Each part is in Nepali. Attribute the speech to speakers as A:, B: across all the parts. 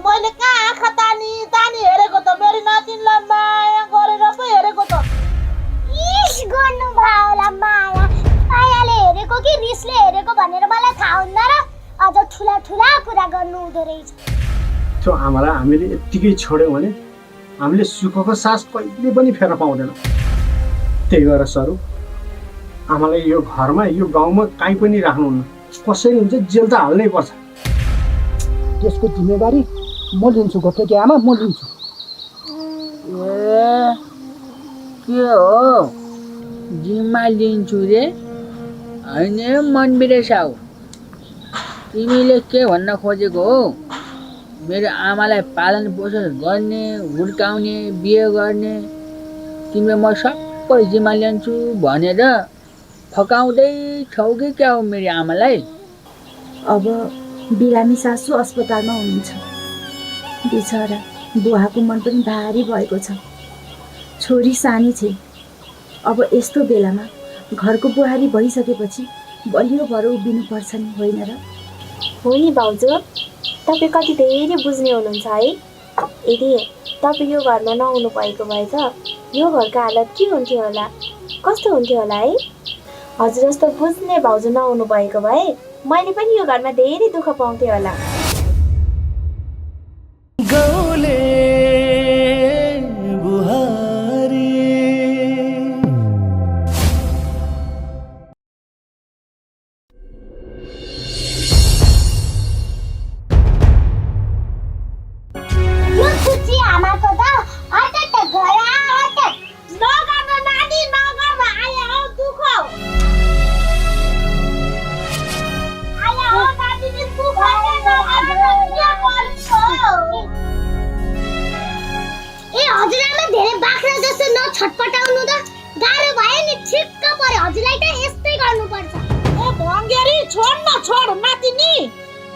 A: मैले कहाँ आँखा तानी हेरेको त मेरो नातिनीलाई माया गरेर पो हेरेको त।
B: इस गर्नु भयो होला माया। मायाले हेरेको कि रिसले हेरेको भनेर मलाई थाहा हुन्न र अझ ठुला ठुला कुरा गर्नु हुँदो रहेछ।
C: त्यो आमालाई हामीले यत्तिकै छोड्यौँ भने हामीले सुखको सास कहिले पनि फेर्न पाउँदैन। त्यही भएर सरू आमालाई यो घरमा यो गाउँमा काहीँ पनि राख्नुहुन्न। कसैले हुन्छ जेल त हाल्नै पर्छ।
D: त्यसको जिम्मेवारी म लिन्छु गोठेकी आमा, म लिन्छु।
E: ए के हो जिम्मा लिन्छु रे? होइन मनबिरे साउ, तिमीले के भन्न खोजेको हो? मेरो आमालाई पालन पोषण गर्ने, हुर्काउने, बिहे गर्ने तिमीले म सबै जिम्मा लिन्छु भनेर फकाउँदै छौ कि क्या हो मेरो आमालाई?
F: अब बिरामी सासू अस्पतालमा हुनुहुन्छ। बिचरा बुवाको मन पनि भारी भएको छ। छोरी सानी छे। अब यस्तो बेलामा घरको बुहारी भइसकेपछि बलियो भएर उभिनुपर्छ नि, होइन र?
G: हो नि भाउजू, तपाईँ कति धेरै बुझ्ने हुनुहुन्छ है। यदि तपाईँ यो घरमा नहुनु भएको भए त यो घरको हालत के हुन्थ्यो होला, कस्तो हुन्थ्यो होला है। हजुर जस्तो बुझ्ने भाउजू नहुनु भएको भए मैले पनि यो घरमा धेरै दुःख पाउँथेँ होला।
B: छटपटाउनु त गाह्रो भयो नि। ठिक्क पर्यो हजुरलाई त यस्तै गर्नुपर्छ।
A: ए भङ्गेरी छोड न छोड नातिनी।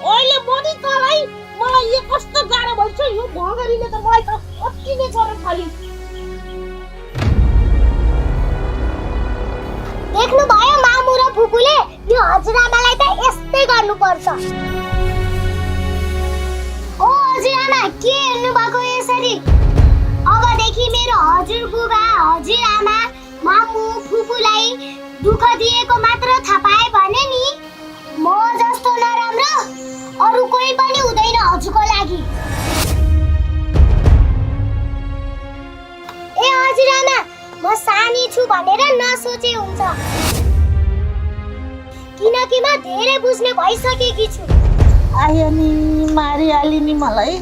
A: अहिले मोदी तलाई मलाई यो कस्तो गाह्रो भइछ। यो भङ्गेरीले त मलाई त अति नै गरे खाली।
B: देख्नु भयो मामु र फुपूले, यो हजुरआमालाई त यस्तै गर्नुपर्छ। ओ हजुरआमा के हेर्नु भएको यसरी? अबदेखि मेरो हजुरबुबा, हजुरआमा, मामु, फुपूलाई दुःख दिएको मात्र थाहा पाए भने नि म जस्तो नराम्रो अरु कोही पनि हुँदैन हजुरको लागि। ए हजुरआमा, म सानी छु भनेर नसोचे हुन्छ, किनकि म धेरै बुझ्ने भइसकेकी छु।
A: आयो नि मारिहाली नि मलाई।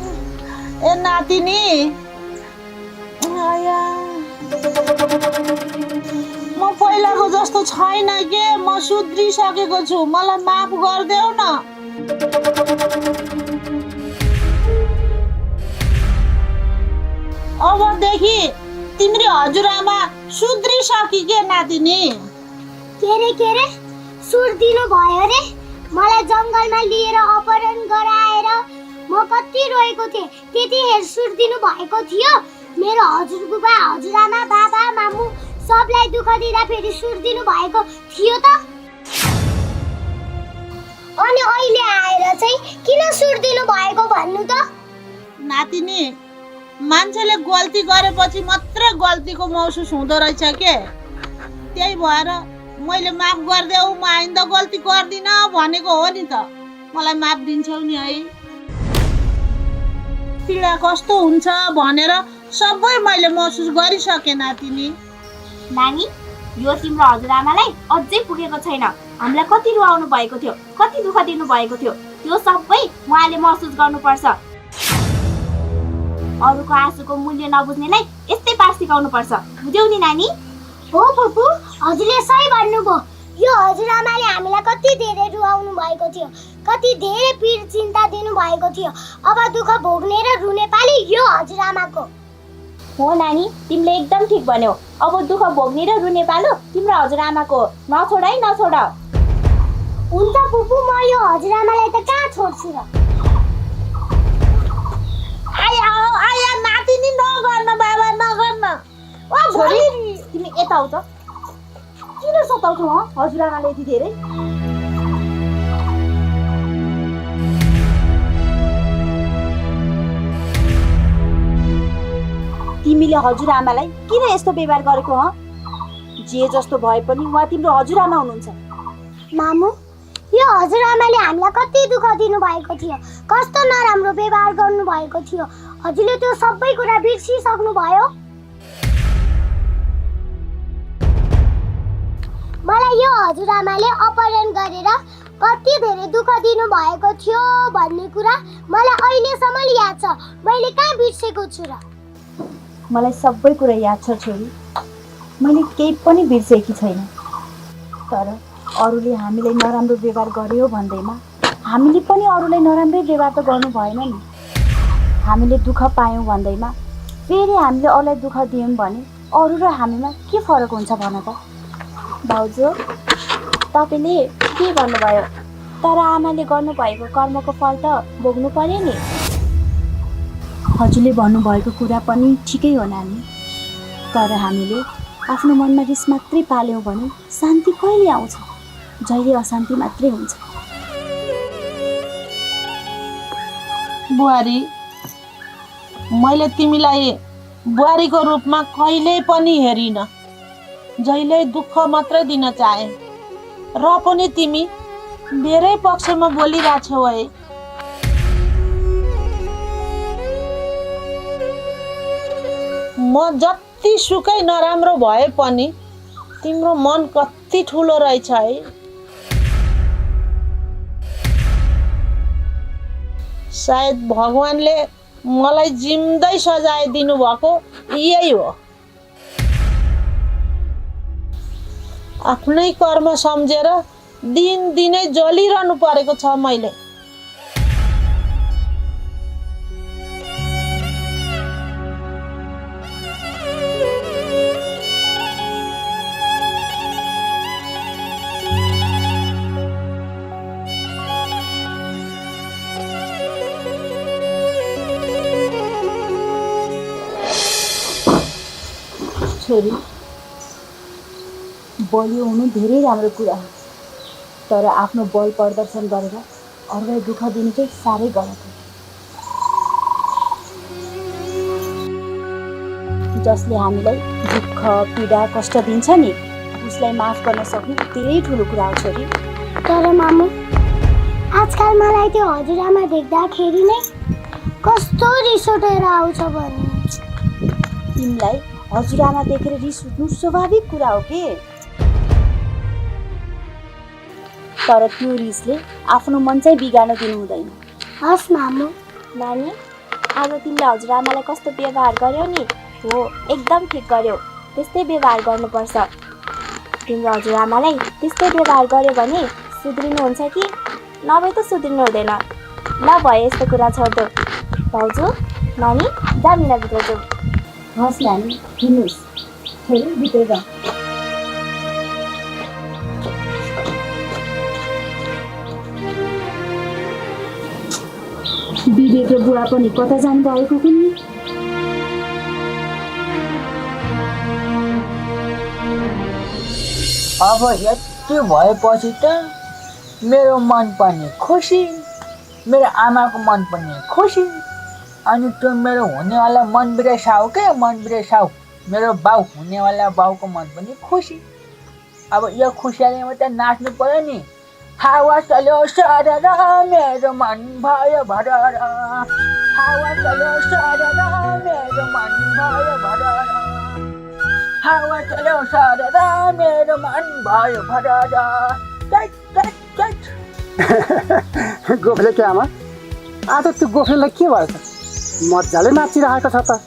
A: ए नातिनी आया, म पहिलाको जस्तो छैन के, म सुध्रिसकेको छु। मलाई माफ गरिदेऊ न। अबदेखि तिम्रो हजुरआमा सुध्रिसकी के नातिनी?
B: के रे सुर्दिनु भयो रे? मलाई जङ्गलमा लिएर अपहरण गराएर म कति रोएको थिएँ, त्यतिखेर सुर्दिनु भएको थियो? मेरो हजुरबुबा, हजुरआमा, बाबा, मामु सबलाई दुःख दिँदा फेरि सुर्दिनु भएको थियो त? अनि अहिले आएर चाहिँ किन सुर्दिनु भएको भन्नु त?
A: नातिनी, मान्छेले गल्ती गरेपछि मात्र गल्तीको महसुस हुँदो रहेछ के। त्यही भएर मैले माफ गरिदेऊ, म आइन्दा गल्ती गर्दिन भनेको हो नि त। मलाई माफ दिन्छौ नि है? पीडा कस्तो हुन्छ भनेर सबै मैले महसुस गरिसकेँ नातिनी।
G: नानी, यो तिम्रो हजुरआमालाई अझै पुगेको छैन। हामीलाई कति रुवाउनु भएको थियो, कति दुःख दिनु भएको थियो, त्यो सबै उहाँले महसुस गर्नुपर्छ। अरूको आँसुको मूल्य नबुझ्नेलाई यस्तै पाठ सिकाउनु पर्छ, बुझ्यौ नि नानी?
B: हो फुपू, हजुरले सही भन्नुभयो। यो हजुरआमाले हामीलाई कति धेरै रुवाउनु भएको थियो, कति धेरै पीड चिन्ता दिनु भएको थियो। अब दुःख भोग्ने र रुने पाली यो हजुरआमाको
G: हो नानी, तिमीले एकदम ठिक भन्यौ। अब दुःख भोग्ने र रुने पालो तिम्रो हजुरआमाको। नछोड है, नछोड।
B: हुन्छ फुपू, म यो हजुरआमालाई त कहाँ छोड्छु र?
A: आया नातिनी, नगर्न बाबा, नगर्न। ओ छोरी,
G: तिमी यता आउ त। किन सताउँछौ हजुरआमाले यति धेरै?
F: तिमीले हजुरआमालाई किन यस्तो व्यवहार गरेको हँ? जे जस्तो भए पनि उहाँ तिम्रो हजुरआमा हुनुहुन्छ।
B: मामु, यो हजुरआमाले हामीलाई कति दुःख दिनुभएको थियो, कस्तो नराम्रो व्यवहार गर्नुभएको थियो। हजुरले त्यो सबै कुरा बिर्सिसक्नु भयो। मलाई यो हजुरआमाले अपहरण गरेर कति धेरै दुःख दिनुभएको थियो भन्ने कुरा मलाई अहिलेसम्म याद छ। मैले कहाँ बिर्सेको छु र?
F: मलाई सबै कुरा याद छ छोरी, मैले केही पनि बिर्सेकी छैन। तर अरूले हामीलाई नराम्रो व्यवहार गर्यो भन्दैमा हामीले पनि अरूलाई नराम्रै व्यवहार त गर्नु भएन नि। हामीले दुःख पायौँ भन्दैमा फेरि हामीले अरूलाई दुःख दियौँ भने अरू र हामीमा के फरक हुन्छ भन त?
G: भाउजू, तपाईँले के भन्नुभयो? तर आमाले गर्नुभएको कर्मको फल त भोग्नु पर्यो नि।
F: हजुरले भन्नुभएको कुरा पनि ठिकै हो नानी, तर हामीले आफ्नो मनमा रिस मात्रै पाल्यौँ भने शान्ति कहिले आउँछ? जहिले अशान्ति मात्रै हुन्छ।
A: बुहारी, मैले तिमीलाई बुहारीको रूपमा कहिल्यै पनि हेरिन। जहिले दुःख मात्रै दिन चाहे र पनि तिमी मेरै पक्षमा बोलिरहेछौ है। म जति सुकै नराम्रो भए पनि तिम्रो मन कति ठुलो रहेछ है। सायद भगवानले मलाई जिउँदै सजाय दिनुभएको यही हो। आफ्नै कर्म सम्झेर दिनै जलिरहनु परेको छ मैले।
F: छोरी, बलियो हुनु धेरै राम्रो कुरा हो, तर आफ्नो बल प्रदर्शन गरेर अरूलाई दुःख दिनु चाहिँ साह्रै गलत हो। जसले हामीलाई दुःख पीडा कष्ट दिन्छ नि उसलाई माफ गर्न सक्नु धेरै ठुलो कुरा हो छोरी।
B: तर मामु, आजकल मलाई त्यो हजुरआमा देख्दाखेरि नै कस्तो रिस उठेर आउँछ भने।
F: तिमीलाई हजुरआमा देखेर रिस उठ्नु स्वाभाविक कुरा हो के, तर त्यो रिसले आफ्नो मन चाहिँ बिगार्न दिनु हुँदैन।
B: हस् मामु।
G: नानी, आज तिमीले हजुरआमालाई कस्तो व्यवहार गर्यौ नि, हो एकदम ठिक गर्यौ। त्यस्तै व्यवहार गर्नुपर्छ। तिम्रो हजुरआमालाई त्यस्तै व्यवहार गर्यो भने सुध्रिनुहुन्छ कि नभए त सुध्रिनु हुँदैन। ल भयो यस्तो कुरा छोड्दो। भाउजू, नानी, जा मिनाभित्र जाऊ।
F: हस् नानी, हिँड्नुहोस्, छोरी भित्र जाऊ। विवेक र बुवा पनि कता जानुभएको कुनी?
E: अब यति भएपछि त मेरो मन पनि खुसी, मेरो आमाको मन पनि खुसी, अनि त्यो मेरो हुनेवाला मन बिरेसाउ के मन बिरेसाउ, मेरो बाउ हुनेवाला बाउको मन पनि खुसी। अब यो खुसियालीमा त नाच्नु पर्यो नि। हावा चल्यो सरर मेरो मन भयो भरर, हावा चल्यो सरर मेरो मन भयो भरर, हावा चल्यो सरर मेरो मन भयो भरर। चट चट चट।
D: गोफले के आमा, आज त्यो गोफलेलाई के भएछ? मजाले नाचिरहेको छ त।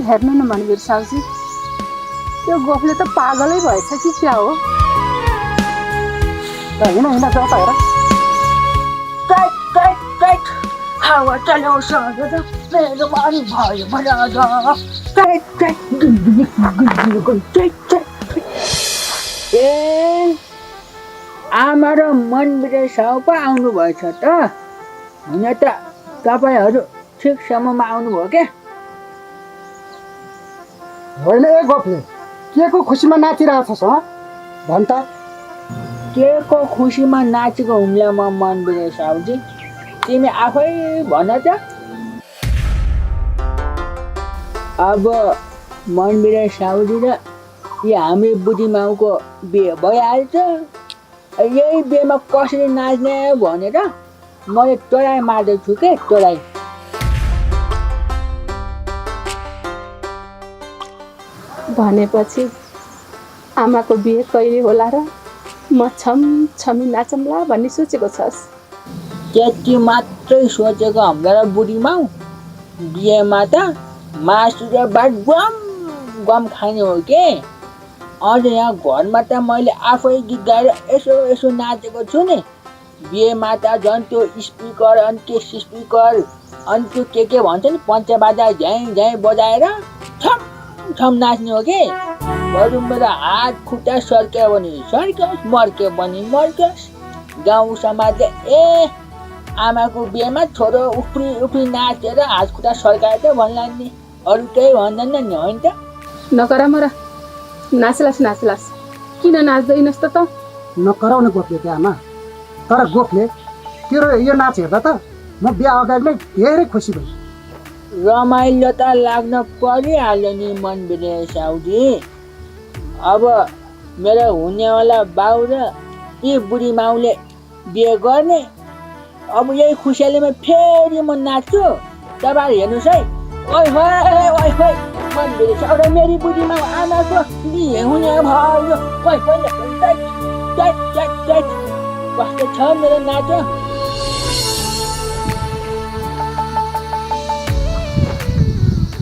H: हेर्नु न मनवीर साउजी, त्यो गोफले त पागलै भएछ कि क्या हो?
D: हिँड हिँड जाऊ त हेर।
E: चट चट चट। हावा चल्यो सरर मेरो मन भयो भरर। चट चट चट चट। ए आमा र मन बिरेसाउ पो आउनुभएछ त। हुन त तपाईँहरू ठिक समयमा आउनुभयो क्या।
D: होइन ए गोफले, के को खुसीमा नाचिरहेछस् हँ? भन् त।
E: के को खुसीमा नाचेको हुम्ला म मन बिरेसाउजी? तिमी आफै भन त। अब मनबिरा साउदी र यो हामी बुढी माउको बिहे भइहाल्छ। यही बिहेमा कसरी नाच्ने भनेर मैले टोराइ मार्दैछु के टोराइ।
H: भनेपछि आमाको बिहे कहिले होला र म छमी नाचौँला भन्ने सोचेको छस्?
E: त्यति मात्रै सोचेको हाम्रो बुढी माउ, बिहेमा त मासु र भात गम खाने हो के। अझ यहाँ घरमा त मैले आफै गीत गाएर यसो नाचेको छु नि। बिहेमा त झन् त्यो स्पिकर अनि के स्पिकर अनि त्यो के भन्छ नि पञ्चबाजा झ्याङ बजाएर छम नाच्ने हो कि। बरु मेरो हात खुट्टा सर्क्यो भने सर्क्योस्, मर्क्यो भने मर्क्योस्। गाउँ समाजले आमाको बिहेमा छोरो उफ्री नाचेर हात खुट्टा सर्कायो त भन्ला नि, अरू केही भन्दैन नि होइन त।
H: नकरामरा नाच्लास् किन नाच्दैनस् त?
D: नकराउने गोफले त्यो आमा। तर गोफले तेरो यो नाच हेर्दा त म बिहा अगाडि नै धेरै खुसी भएँ।
E: रमाइलो त लाग्न परिहाल्यो नि मनबिरे साउदी। अब मेरो हुनेवाला बाउ र यी बुढी माउले बिहे गर्ने। अब यही खुसियालीमा फेरि म नाच्छु। तपाईँहरू हेर्नुहोस् है। ओइ होइ मनबिरे साउदी मेरी बुढी माउ आमाको बिहे हुने भयो। कस्तो छ मेरो नाच।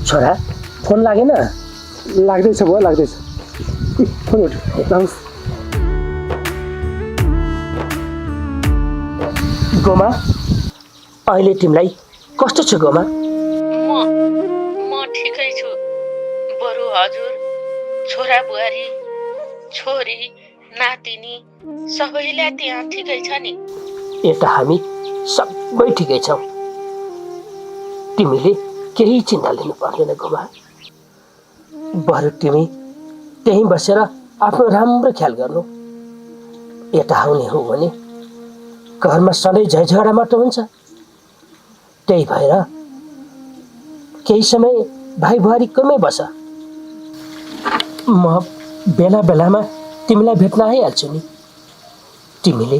C: छोरा फोन लागेन? लाग्दैछ भयो लाग्दैछ। फोन उठ।
I: गोमा अहिले तिमीलाई कस्तो छ गोमा?
A: म ठिकै छु। बरु हजुर छोरा बुहारी छोरी नातिनी सबैलाई त्यहाँ ठिकै छ नि?
I: यता हामी सबै ठिकै छौँ। तिमीले केही चिन्ता लिनु पर्दैन गोमा। बरु तिमी त्यहीँ बसेर आफ्नो राम्रो ख्याल गर्नु। यता आउने हो भने घरमा सधैँ झैझगडा मात्र हुन्छ। त्यही भएर केही समय भाइ बुहारीकोमै बस। म बेला बेलामा तिमीलाई भेट्न आइहाल्छु नि। तिमीले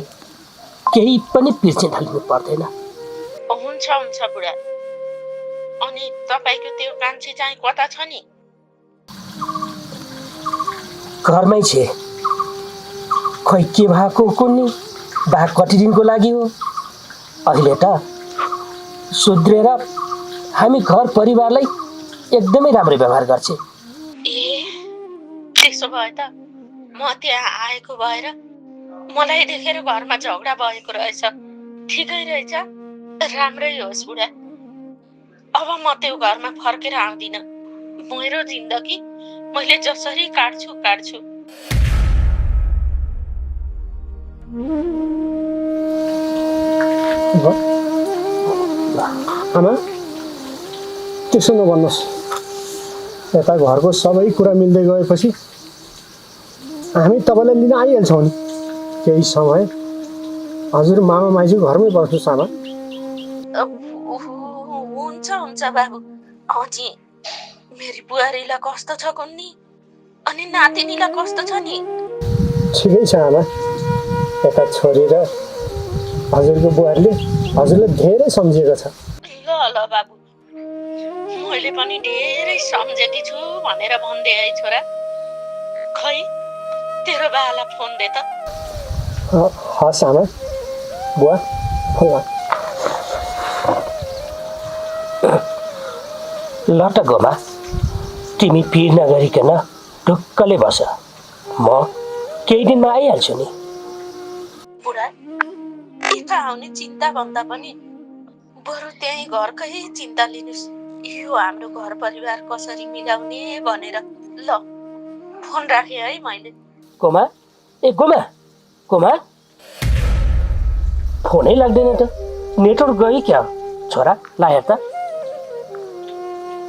I: केही पनि चिन्ता लिनु पर्दैन।
A: हुन्छ बुढा। अनि तपाईको त्यो कान्छी चाहिँ कता छ नि?
I: घरमै छे। खोइ के भएको कुन्नी बा कति दिनको लागि हो। अहिले त सुध्रेर हामी घर परिवारलाई एकदमै राम्रो व्यवहार गर्छे।
A: त्यसो भए त म त्यहाँ आएको भएर मलाई देखेर घरमा झगडा भएको रहेछ। ठिकै रहेछ, राम्रै होस् बुढा। अब म त्यो घरमा फर्केर आउँदिन। मेरो जिन्दगी मैले जसरी काट्छु।
C: आमा त्यसो नभन्नुहोस्। यता घरको सबै कुरा मिल्दै गएपछि हामी तपाईँलाई लिन आइहाल्छौँ नि। केही समय हजुर मामा माइजू घरमै बस्नुहोस् आमा।
A: हुन्छ बाबु। अझै मेरी बुहारीलाई कस्तो छ कुन्नी? अनि नातिनीलाई कस्तो छ नि?
C: ठिकै छ आमा। यता छोरी र हजुरको बुहारीले हजुरलाई धेरै सम्झिएको छ।
A: ल बाबु, मैले पनि धेरै सम्झेकी छु भनेर भन्दे है छोरा। खै तेरो बाला फोन दे त।
C: हस् आमा। बुवा फोन
I: ल त गोमा, तिमी पिर नगरिकन ढुक्कले बस। म केही दिनमा आइहाल्छु नि।
A: बुढा यता आउने चिन्ता भन्दा पनि बरु त्यही घरकै चिन्ता लिनुस्। यो हाम्रो घर परिवार कसरी मिलाउने भनेर। ल फोन राखे है मैले।
I: गोमा गोमा फोनै लाग्दैन त। नेटवर्क गयो क्या छोरा? ला हेर त।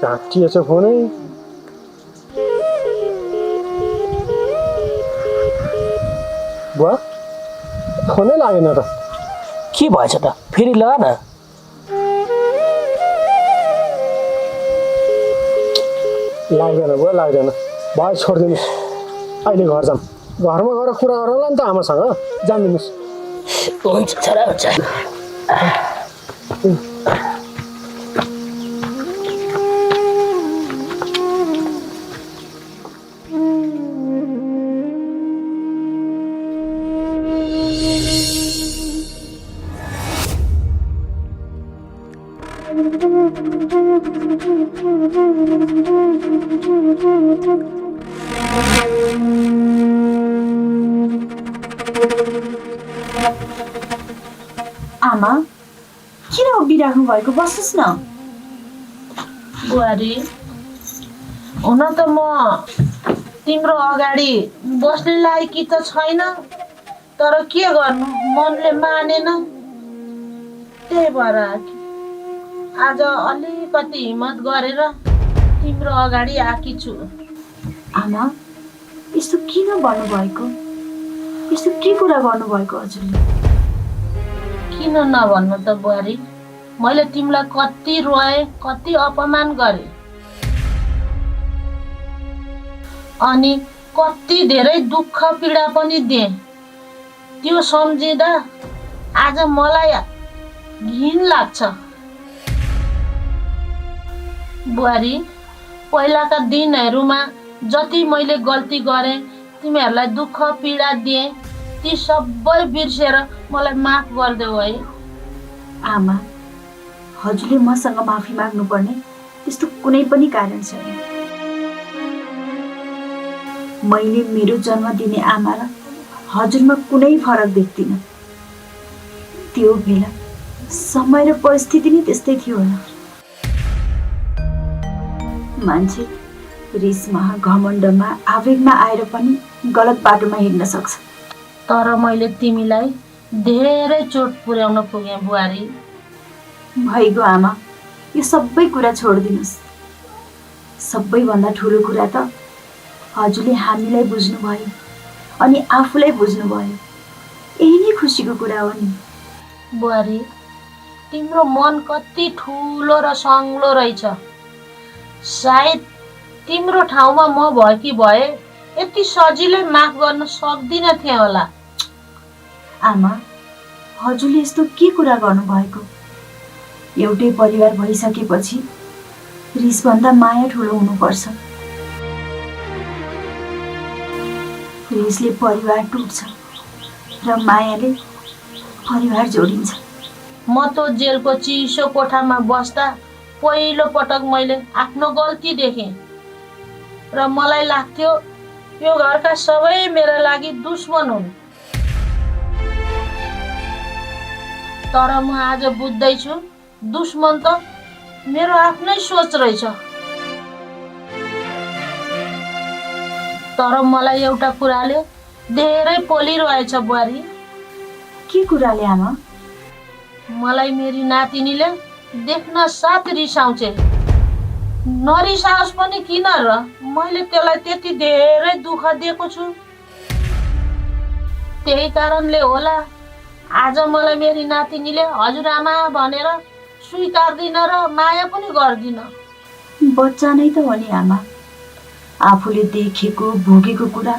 C: काटिएछ फोनै। बुवा फोनै लागेन त।
I: के भएछ त? फेरि लगा न।
C: लाग्दैन भयो लाग्दैन भयो छोडिदिनुहोस् अहिले घर जाऊँ घरमा गएर कुरा गरौँला नि त आमासँग जानिदिनुहोस्
I: हुन्छ छोरा हुन्छ
F: आमा किन उभिराख्नु भएको बस्नुहोस् न
A: बुहारी हुन त म तिम्रो अगाडि बस्ने लायकी त छैन तर के गर्नु मनले मानेन त्यही भएर आज अलिकति हिम्मत गरेर तिम्रो अगाडि आकी छु
F: आमा यस्तो किन भन्नुभएको यस्तो के कुरा गर्नुभएको हजुरले
A: किन नभन्नु त बुहारी मैले तिमीलाई कति रोएँ कति अपमान गरेँ अनि कति धेरै दुःख पीडा पनि दिएँ त्यो सम्झिँदा आज मलाई घिन लाग्छ बुहारी पहिलाका दिनहरूमा जति मैले गल्ती गरेँ तिमीहरूलाई दुःख पीडा दिएँ ती सबै बिर्सेर मलाई माफ गरिदेऊ है
F: आमा हजुरले मसँग माफी माग्नुपर्ने त्यस्तो कुनै पनि कारण छैन मैले मेरो जन्म दिने आमा र हजुरमा कुनै फरक देख्दिनँ त्यो बेला समय र परिस्थिति नै त्यस्तै थियो होला मान्छे रिसमा घमण्डमा आवेगमा आएर पनि गलत बाटोमा हिँड्न सक्छ
A: तर मैले तिमीलाई धेरै चोट पुर्याउन पुगेँ बुहारी
F: भइगयो आमा यो सबै कुरा छोडिदिनुहोस् सबैभन्दा ठुलो कुरा त हजुरले हामीलाई बुझ्नुभयो अनि आफूलाई बुझ्नुभयो यही नै खुसीको कुरा हो नि
A: बुहारी तिम्रो मन कति ठुलो र सङ्लो रहेछ सायद तिम्रो ठाउँमा म भएकी भए यति सजिलै माफ गर्न सक्दिनँ थिएँ होला
F: आमा हजुरले यस्तो के कुरा गर्नुभएको एउटै परिवार भइसकेपछि रिसभन्दा माया ठुलो हुनुपर्छ रिसले परिवार टुट्छ र मायाले परिवार जोडिन्छ
A: म त जेलको चिसो कोठामा बस्दा पहिलो पटक मैले आफ्नो गल्ती देखेँ र मलाई लाग्थ्यो यो घरका सबै मेरा लागि दुश्मन हुन् तर म आज बुझ्दैछु दुश्मन त मेरो आफ्नै सोच रहेछ तर मलाई एउटा कुराले धेरै पोलिरहेछ बुहारी
F: के कुराले आमा
A: मलाई मेरी नातिनीले देख्न साथ रिसाउँछ नरिसाओस् पनि किन र मैले त्यसलाई त्यति धेरै दुःख दिएको छु त्यही कारणले होला आज मलाई मेरी नातिनीले हजुरआमा भनेर स्वीकार्दिन र माया पनि गर्दिन
F: बच्चा नै त हो नि आमा आफूले देखेको भोगेको कुरा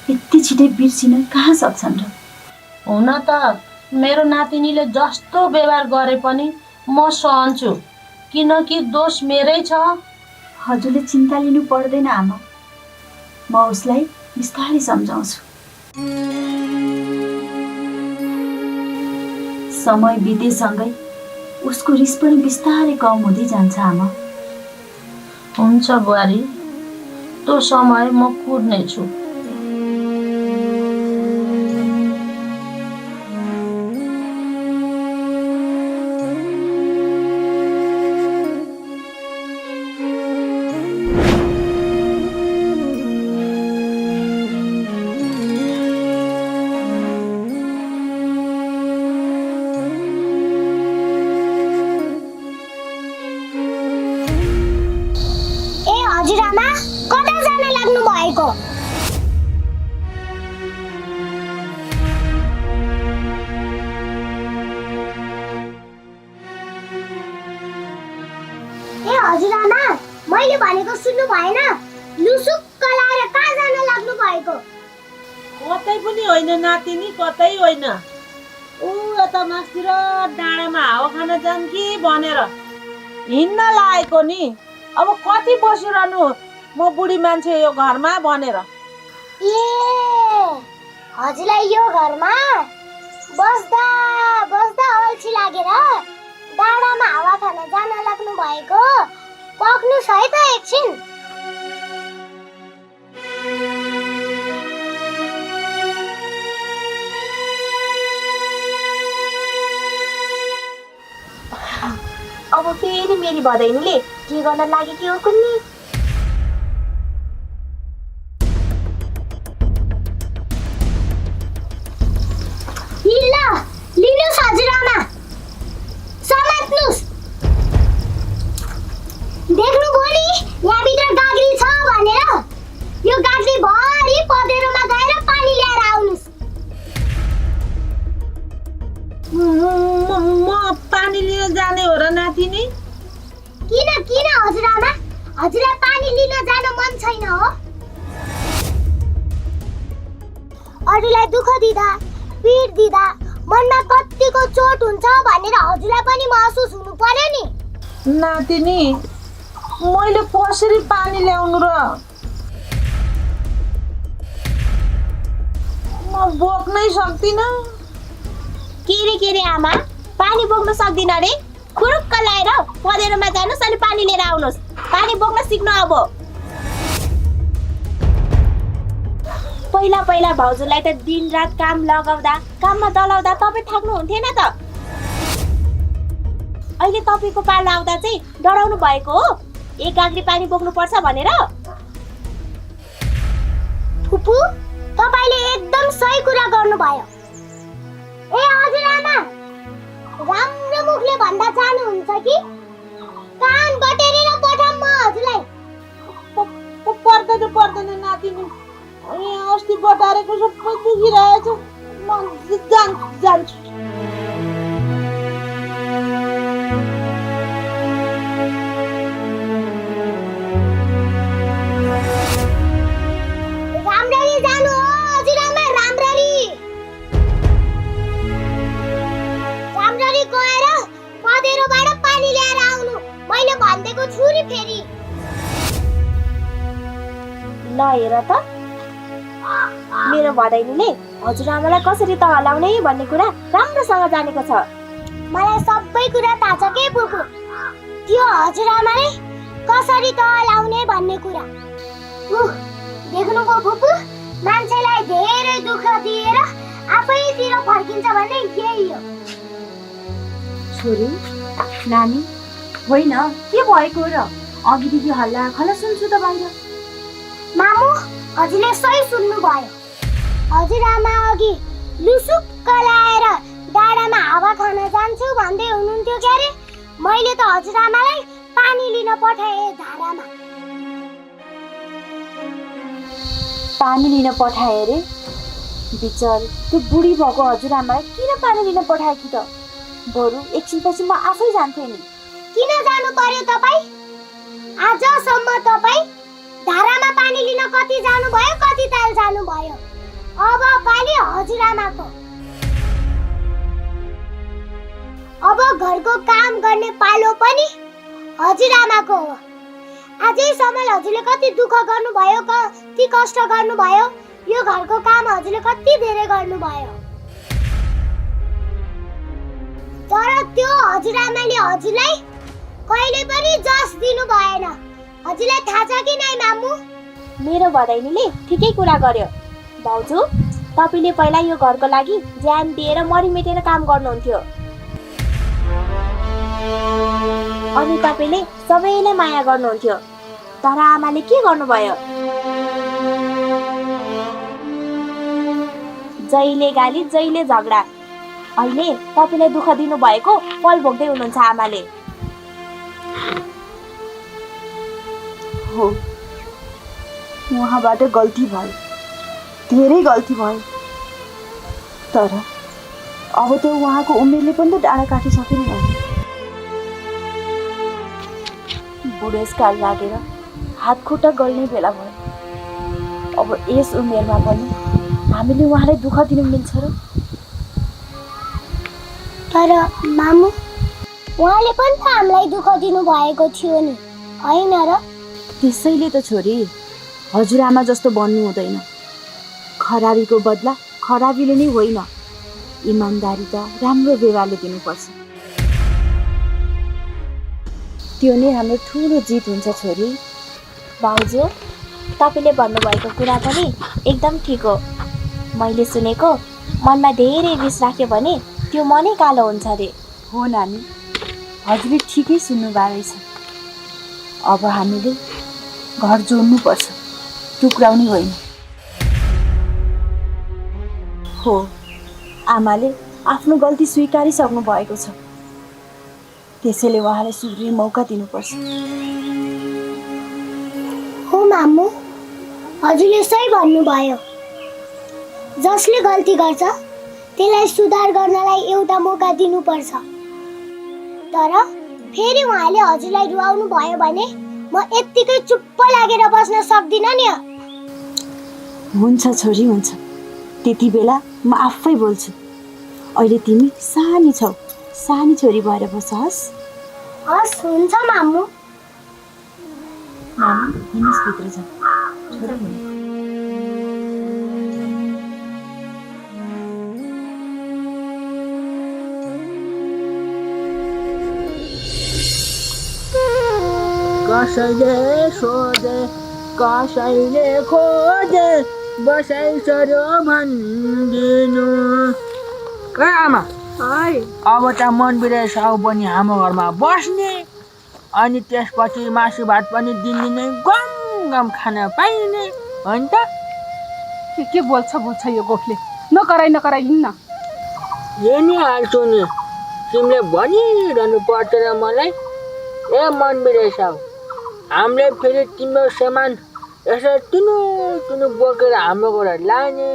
F: यति छिटै बिर्सिन कहाँ सक्छन् र
A: हुन त मेरो नातिनीले जस्तो व्यवहार गरे पनि म सहन्छु किनकि दोष मेरै छ
F: हजुरले चिन्ता लिनु पर्दैन आमा म उसलाई बिस्तारै सम्झाउँछु समय बितेसँगै उसको रिस पनि बिस्तारै कम हुँदै जान्छ आमा
A: हुन्छ बुहारी त्यो समय म कुर्नेछु
B: हजुरआमा कता जान लाग्नु भएको ए हजुरआमा मैले भनेको सुन्नु भएन? लुसुक्क लाएर कहाँ जान लाग्नु भएको?
A: कतै पनि होइन नातिनी, कतै होइन। ऊ यता मास्तिर डाँडामा हावा खान जाऊँ कि भनेर हिँड्न लागेको नि। अब कति बसिरहनु म बुढी मान्छे यो घरमा भनेर।
B: ए हजुरलाई यो घरमा बस्दा बस्दा अल्छी लागेर डाँडामा हावा खान जान लाग्नु भएको? पक्नुस् है त एकछिन।
G: अब फेरि मेरी भदैनीले के गर्न लागेकी हो कुन्नी?
B: लिनुहोस् हजुरआमा, समात्नुहोस्। देख्नुभयो नि यहाँभित्र गाग्री छ भनेर? यो गाग्री भरि पँधेरोमा गएर पानी ल्याएर आउनुहोस्।
A: म पानी लिन जाने हो र नातिनी?
B: किन किन हजुरआमा, हजुरलाई पानी लिन जान मन छैन हो? अरूलाई दुःख दिँदा पीड दिँदा मनमा कतिको चोट हुन्छ भनेर हजुरलाई पनि महसुस हुनु पर्यो नि।
A: नातिनी मैले कसरी पानी ल्याउनु र? म बोक्नै सक्दिनँ।
G: के रे आमा, पानी बोक्न सक्दिन रे? खुरुक्क लाएर पँधेरोमा जानुहोस् अनि पानी लिएर आउनुहोस्। पानी बोक्न सिक्नु अब। पहिला पहिला भाउजूलाई त दिनरात काम लगाउँदा काममा दलाउँदा तपाईँ थाक्नु हुन्थेन त। अहिले तपाईँको पालो आउँदा चाहिँ डराउनु भएको हो एक गाग्री पानी बोक्नु पर्छ भनेर?
B: फुपू तपाईले एकदम सही कुरा गर्नुभयो। ए हजुरआमा, राम्रो मुखले भन्दा चाहनुहुन्छ कि कान बटेरेर पठाऊँ म हजुरलाई?
A: पर्दैन नातिनी, अस्ति बटारेको सबै दुखिरहेछ। म जान्छु।
B: राम्ररी जानु हो हजुरआमा, राम्ररी गएर पँधेरोबाट पानी ल्याएर आउनु। मैले भन्देको छु नि फेरि।
G: ल हेर त, मेरो भदैनीले हजुरआमालाई कसरी तहलाउने भन्ने कुरा राम्रोसँग जानेको छ।
B: मलाई सबै कुरा थाहा छ के फुपू, त्यो हजुरआमाले कसरी तहलाउने भन्ने कुरा। देख्नुभयो फुपू, मान्छेलाई धेरै दुःख दिएर आफैतिर फर्किन्छ भन्ने यही हो।
F: छोरी, नानी, होइन के भएको र? अघिदेखि हल्ला खल्ला सुन्छु त बाहिर।
B: मामु, हजुरले सही सुन्नु भयो। हजुरआमा अघि लुसुक्क लाएर डाँडामा हावा खान जान्छु भन्दै हुनुहुन्थ्यो के अरे? मैले त हजुरआमालाई पानी लिन पठाएँ धारामा।
F: पानी लिन पठाए रे? बिचारी त्यो बुढी भएको हजुरआमालाई किन पानी लिन पठाएकी त? बरु एकछिनपछि म आफै जान्थेँ नि।
B: किन जानु पर्यो तपाईँ? आजसम्म तपाईँ धारामा पानी लिन कति जानुभयो, कति ताल जानुभयो। अब पाली हजुरआमाको। अब घरको काम गर्ने पालो पनि हजुरआमाको हो। आजैसम्म हजुरले कति दुःख गर्नुभयो, कति कष्ट गर्नुभयो। यो घरको काम हजुरले कति धेरै गर्नुभयो। तर त्यो हजुरआमाले हजुरलाई कहिले पनि जस दिनु भएन। हजुरलाई थाहा छ कि नै मामु?
G: मेरो भदैनीले ठिकै कुरा गर्यो। भाउजू, तपाईँले पहिला यो घरको लागि ज्यान दिएर मरिमेटेर काम गर्नुहुन्थ्यो। अनि तपाईँले सबैलाई माया गर्नुहुन्थ्यो। तर आमाले के गर्नुभयो? जहिले गाली जहिले झगडा। अहिले तपाईँलाई दुःख दिनु भएको फल भोग्दै हुनुहुन्छ आमाले।
F: हो, उहाँबाट गल्ती भयो, धेरै गल्ती भयो। तर अब त उहाँको उमेरले पनि त डाँडा काटिसकेन। बुढेसकाल लागेर हात खुट्टा गल्ने बेला भयो। अब यस उमेरमा पनि हामीले उहाँलाई दुःख दिनु मिल्छ र?
B: तर मामु, उहाँले पनि त हामीलाई दुःख दिनुभएको थियो नि, होइन र?
F: त्यसैले त छोरी, हजुरआमा जस्तो बन्नु हुँदैन। खराबीको बदला खराबीले नै होइन, इमान्दारी त राम्रो व्यवहारले दिनुपर्छ। त्यो नै हाम्रो ठुलो जित हुन्छ छोरी।
G: भाउजू, तपाईँले भन्नुभएको कुरा पनि एकदम ठिक हो। मैले सुनेको मनमा धेरै रिस राख्यो भने त्यो मनै कालो हुन्छ अरे।
F: हो नानी, हजुरले ठिकै सुन्नुभएको रहेछ। अब हामीले घर जोड्नुपर्छ, टुक्राउने होइन। हो, आमाले आफ्नो गल्ती स्वीकारिसक्नु भएको छ, त्यसैले उहाँलाई सुध्रिने मौका दिनुपर्छ।
B: हो मामु, हजुरले सही भन्नुभयो। जसले गल्ती गर्छ त्यसलाई सुधार गर्नलाई एउटा मौका दिनुपर्छ। तर फेरि उहाँले हजुरलाई रुवाउनु भयो भने म यत्तिकै चुप्प लागेर बस्न सक्दिनँ नि।
F: हुन्छ छोरी, हुन्छ। त्यति बेला म आफै बोल्छु। अहिले तिमी सानी छौ, सानी छोरी भएर बस।
B: हस्, हुन्छ मामु।
F: मामु, हिँड्नुहोस् भित्र जाऊ। छोरा हुनु।
E: कसैले सोधे कसैले खोजे बसाइ सर्यो भनिदिनु। ए आमा, अब त मनबिरे साउ पनि हाम्रो घरमा बस्ने, अनि त्यसपछि मासु भात पनि दिनदिनै गम गम खान पाइने होइन त?
H: के बोल्छ यो गोफले? नकराई हिँड्न।
E: यो नि हाल्छु नि, तिमीले भनिरहनु पर्दैन मलाई। ए मनबिरे साउ, हामीले फेरि तिम्रो सामान यसो तुनु तुनु बोकेर हाम्रो घर लाने,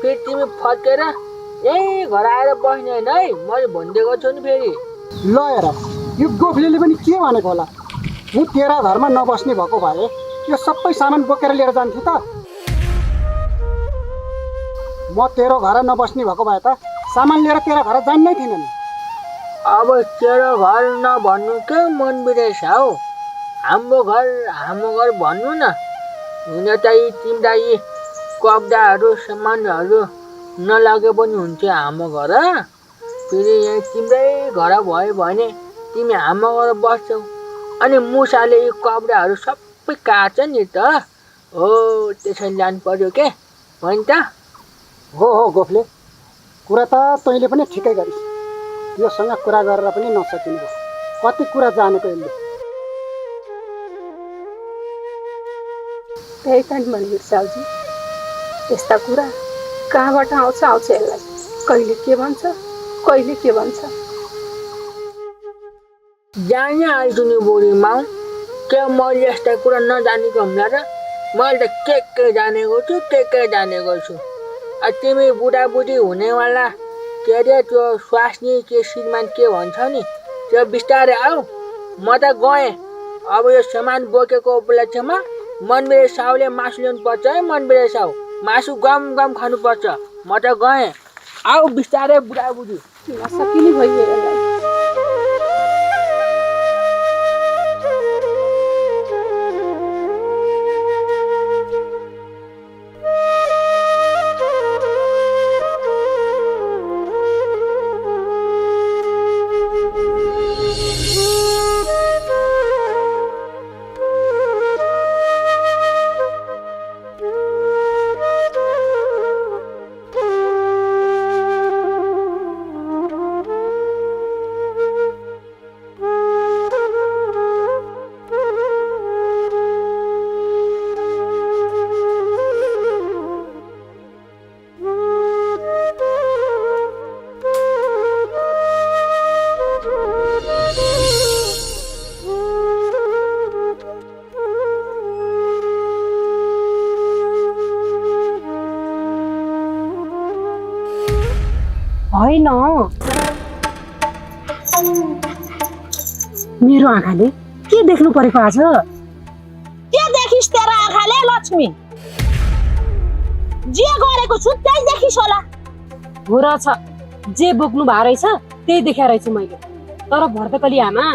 E: फेरि तिमी फर्केर यही घर आएर बस्ने होइन है, मैले भनिदिएको छु नि। फेरि
D: ल हेर, यो गोफलेले पनि के भनेको होला? म तेरा घरमा नबस्ने भएको भए यो सबै सामान बोकेर लिएर जान्थेँ त। म तेरो घर नबस्ने भएको भए त सामान लिएर तेरो घर जान्नै थिएन नि।
E: अब तेरो घर नभन्नु के मनबिरे साउ, हाम्रो घर भन्नु न। हुन त यी तिम्रा यी कब्जाहरू सामानहरू नलागे पनि हुन्थ्यो हाम्रो घर। फेरि यहाँ तिम्रै घर भयो भने तिमी हाम्रो घर बस्छौ, अनि मुसाले यी कब्जाहरू सबै काट्छ नि त। हो, त्यसरी जानु पर्यो के होइन त?
D: हो गोफले, कुरा त तैँले पनि ठिकै गरिस्। योसँग कुरा गरेर पनि नसकिनु भयो, कति कुरा जानेको यसले।
H: त्यही त नि मनबिर साउजी, यस्ता कुरा कहाँबाट आउँछ यसलाई। कहिले के भन्छ, कहिले के भन्छ।
E: जाने हाल्छु नि बुढी माउ, के मैले यस्ता कुरा नजानेको हुँला र? मैले त के जानेको छु, के जानेको छु। तिमी बुढाबुढी हुनेवाला के अरे त्यो स्वास्नी के श्रीमान के भन्छ नि, त्यो बिस्तारै आऊ। म त गएँ। अब यो सामान बोकेको उपलक्ष्यमा मनबिरे साउले मासु ल्याउनु पर्छ है। मनबिरे साउ, मासु गम गम खानुपर्छ। म त गएँ। आऊ बिस्तारै बुढाबुढी।
H: नसकिने भइयो यसलाई।
D: होइन, मेरो आँखाले
H: के देख्नु परेको आज?
A: के देखिस् तेरा आँखाले लक्ष्मी? जे गरेको छु त्यही देखिस् होला।
H: हो र छ, जे बोक्नु भएको रहेछ त्यही देखाएर रहेछु मैले। तर भर्दकली आमा,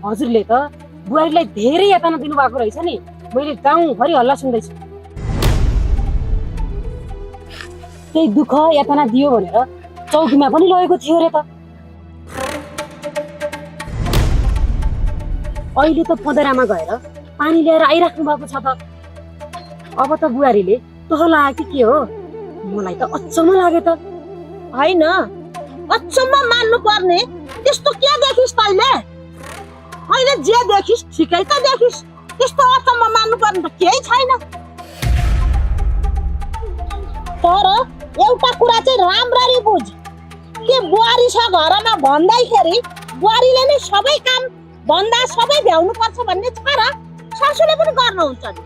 H: हजुरले त बुहारीलाई धेरै यातना दिनुभएको रहेछ नि। मैले गाउँभरि हल्ला सुन्दैछु। त्यही दुःख यातना दियो भनेर चौकीमा पनि लगेको थियो रे त। अहिले त पँधरामा गएर पानी ल्याएर आइराख्नु भएको छ त। अब त बुहारीले तह लाग्यो कि के हो? मलाई त अचम्म लाग्यो त।
A: हैन, अचम्म मान्नु पर्ने त्यस्तो के देखिस् तैले? अहिले जे देखिस् ठिकै त देखिस्। त्यस्तो अचम्म मान्नु पर्ने त केही छैन। तर एउटा कुरा चाहिँ राम्ररी बुझ के बुहारी छ घरमा भन्दैखेरि बुहारीले नै सबै काम भन्दा सबै भ्याउनु पर्छ भन्ने छ र सासूले पनि गर्नुहुन्छ नि।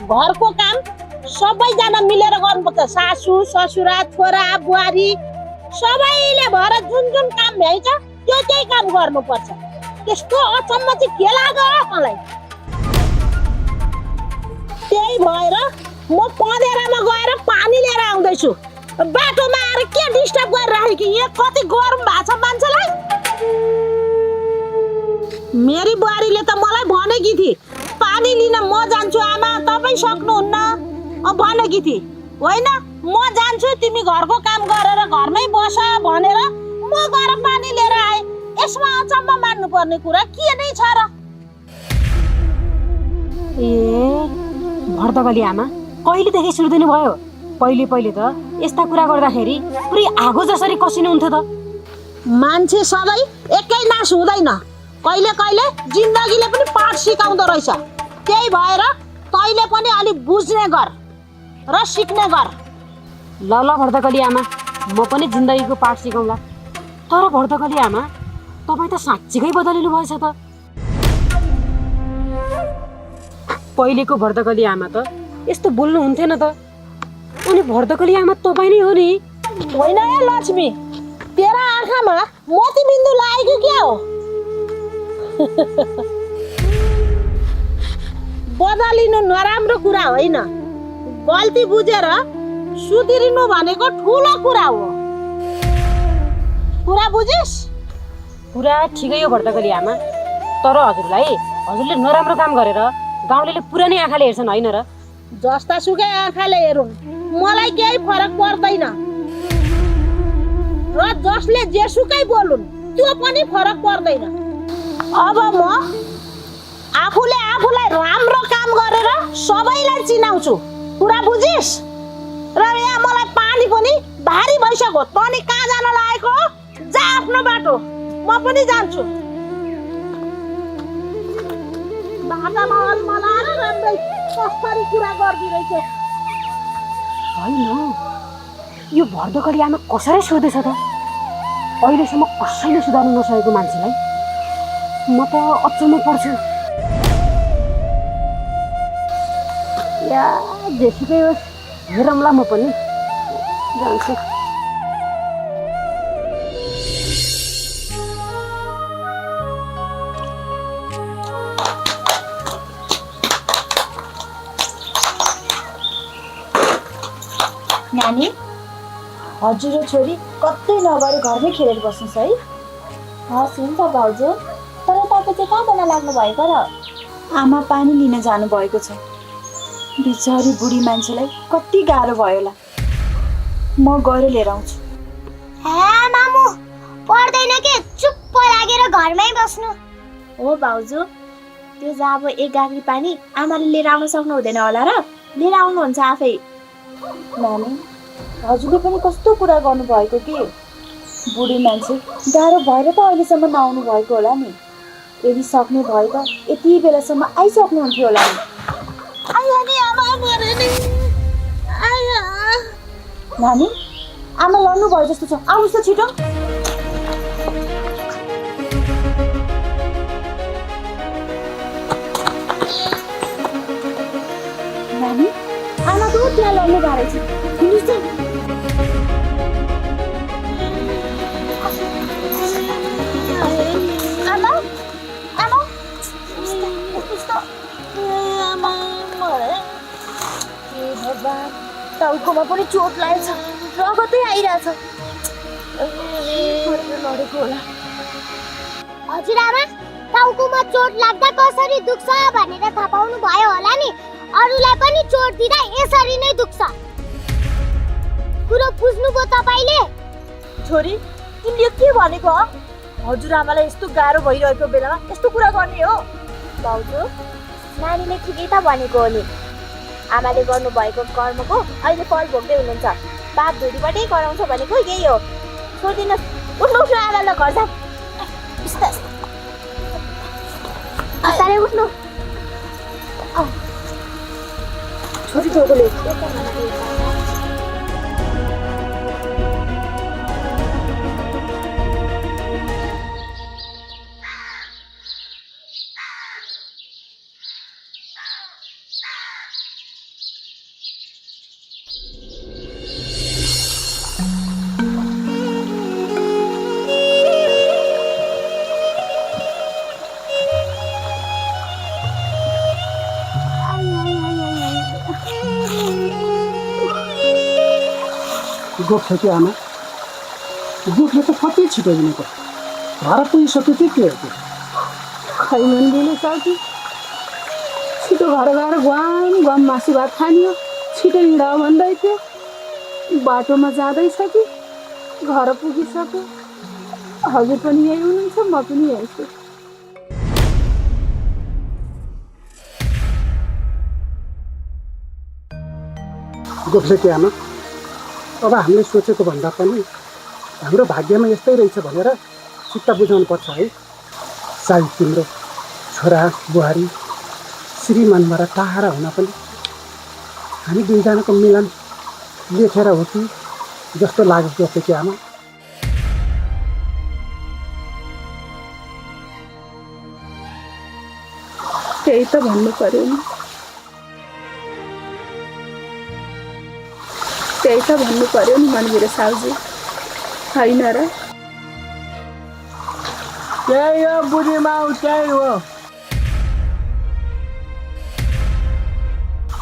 A: घरको काम सबैजना मिलेर गर्नुपर्छ। सासू ससुरा छोरा बुहारी सबैले भएर जुन जुन काम भ्याइन्छ त्यही काम गर्नुपर्छ। त्यस्तो अचम्म चाहिँ के लाग्यो मलाई? त्यही भएर म पँधेरामा गएर पानी लिएर आउँदैछु। बाटोमा आएर के डिस्टर्ब गरिराखेँ कि यहाँ कति गरम भएको छ मान्छेलाई। मेरी बुहारीले त मलाई भनेकी थिए पानी लिन म जान्छु आमा, तपाईँ सक्नुहुन्न भनेकी थिए होइन? म जान्छु, तिमी घरको काम गरेर घरमै बस भनेर म गएर पानी लिएर आएँ। यसमा अचम्म मान्नु पर्ने कुरा के नै छ र?
H: ए भर्दकली आमा, कहिलेदेखि सुरु दिनुभयो? पहिले पहिले त यस्ता कुरा गर्दाखेरि पुरै आगो जसरी कसिनुहुन्थ्यो त।
A: मान्छे सधैँ एकै नास हुँदैन। कहिले कहिले जिन्दगीले पनि पाठ सिकाउँदो रहेछ। त्यही भएर तैँले पनि अलि बुझ्ने गर र सिक्ने गर।
H: ल ल भर्दकली आमा, म पनि जिन्दगीको पाठ सिकाउँला। तर भर्दकली आमा, तपाईँ त साँच्चीकै बदलिनु भएछ त। पहिलेको भर्दकली आमा त यस्तो बोल्नु हुन्थेन त। अनि भर्दकली आमा तपाईँ नै हो नि?
A: होइन है लक्ष्मी, तेरा आँखामा मोतीबिन्दु लागेको क्या हो? बदलिनु नराम्रो कुरा होइन, गल्ती बुझेर सुध्रिनु भनेको ठुलो कुरा हो। कुरा बुझिस्?
H: पुरा ठिकै हो भर्दकली आमा। तर हजुरले नराम्रो काम गरेर गाउँले पुरानै आँखाले हेर्छन् होइन र?
A: जस्ता सुकै आँखाले हेरुन्, मलाई केही फरक पर्दैन। र जसले जेसुकै बोलुन् त्यो पनि फरक पर्दैन। अब म आफूले आफूलाई राम्रो काम गरेर सबैलाई चिनाउँछु। कुरा बुझिस्? र यहाँ मलाई पानी पनि भारी भइसक्यो। तनी कहाँ जान लागेको? जा आफ्नो बाटो, म पनि जान्छु। बाटामा अलमलाएर राम्रै कसरी कुरा गर्दिरहेछ।
H: होइन, यो भर्दकली आमा कसरी सोध्दैछ त? अहिलेसम्म कसैले सुधार्नु नसकेको मान्छेलाई म त अचम्म पर्छु। या जेसुकै होस्, हेरौँला, म पनि जान्छु।
F: नानी, हजुर र छोरी कतै नगरी घरमै खेलेर बस्नुहोस् है।
G: हस् हुन्छ भाउजू। तर तपाईँ चाहिँ कहाँ जान लाग्नु भएको र?
F: आमा पानी लिन जानुभएको छ। बिचारी बुढी मान्छेलाई कति गाह्रो भयो होला। म गएर लिएर आउँछु।
B: हे मामु, पर्दैन के, चुप्प लागेर घरमै बस्नु।
G: हो भाउजू, त्यो जहाँ अब एक गाग्री पानी आमाले लिएर आउन सक्नु हुँदैन होला र? लिएर आउनुहुन्छ आफै।
F: नानी, हजुरले पनि कस्तो कुरा गर्नुभएको कि? बुढी मान्छे गाह्रो भएर त अहिलेसम्म नआउनु भएको होला नि। यदि सक्ने भए त यति बेलासम्म आइसक्नुहुन्थ्यो होला नि। नानी, आमा लड्नु भयो जस्तो छ, आउनुहोस् त छिटो। नानी, आमा त त्यहाँ लड्नु भएको रहेछ, सुन्नुहोस् त।
G: टाउकोमा पनि चोट लागेछ, रगतै आइरहेछ। लडेको होला।
B: हजुरआमा, टाउकोमा चोट लाग्दा कसरी दुख्छ भनेर थाहा पाउनु भयो होला नि। अरूलाई पनि चोट दिँदा यसरी नै दुख्छ। कुरो बुझ्नुभयो तपाईले?
F: छोरी, तिमीले के भनेको हो? हजुरआमालाई यस्तो गाह्रो भइरहेको बेलामा यस्तो कुरा गर्ने हो?
G: भाउजू, नानीले ठिकै त भनेको हो नि। आमाले गर्नुभएको कर्मको अहिले फल भोग्दै हुनुहुन्छ। बाप धुरीबाटै कराउँछ भनेको यही हो। छोडिदिनुहोस्, उठ्नु उठ्नु आमा, ल घर जाऊ। बिस्तारै उठ्नु।
F: छोरी टाउकोले
D: गोप्छ कि आमा, गोठले त कति छिटो दिनुको घर पुगिसक्यो कि के हो त्यो?
H: खै मनले साथी छिटो घर गएर गुवाम गुवाम मासु भात खाने हो। छिटो हिँड भन्दै थियो, बाटोमा जाँदैछ कि घर पुगिसक्यो। हजुर पनि यही हुनुहुन्छ, म पनि यही छु।
D: गोप्छ कि आमा, अब हामीले सोचेको भन्दा पनि हाम्रो भाग्यमा यस्तै रहेछ भनेर चित्त बुझाउनु पर्छ है। सायद तिम्रो छोरा बुहारी श्रीमानबाट टाढा हुन पनि हामी दुईजनाको मिलन लेखेर हो कि जस्तो लागेको थियो कि आमा।
H: त्यही त भन्नु पर्यो नि, त्यही त भन्नु पर्यो नि मनबिर साउजी, होइन र?
E: त्यही हो बुढीमा, त्यही हो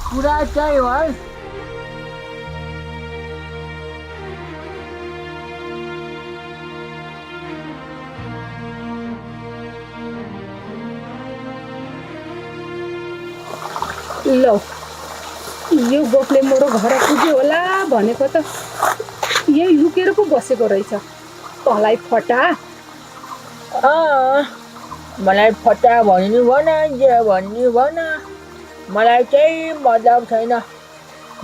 E: कुरा, त्यही हो है।
H: ल, यो गोठले मेरो घर पुग्यो होला भनेको त यही लुकेर पो बसेको रहेछ। तँलाई फटा।
E: मलाई फटा भन्नु भन, जे भन्नु भन, मलाई केही मतलब छैन।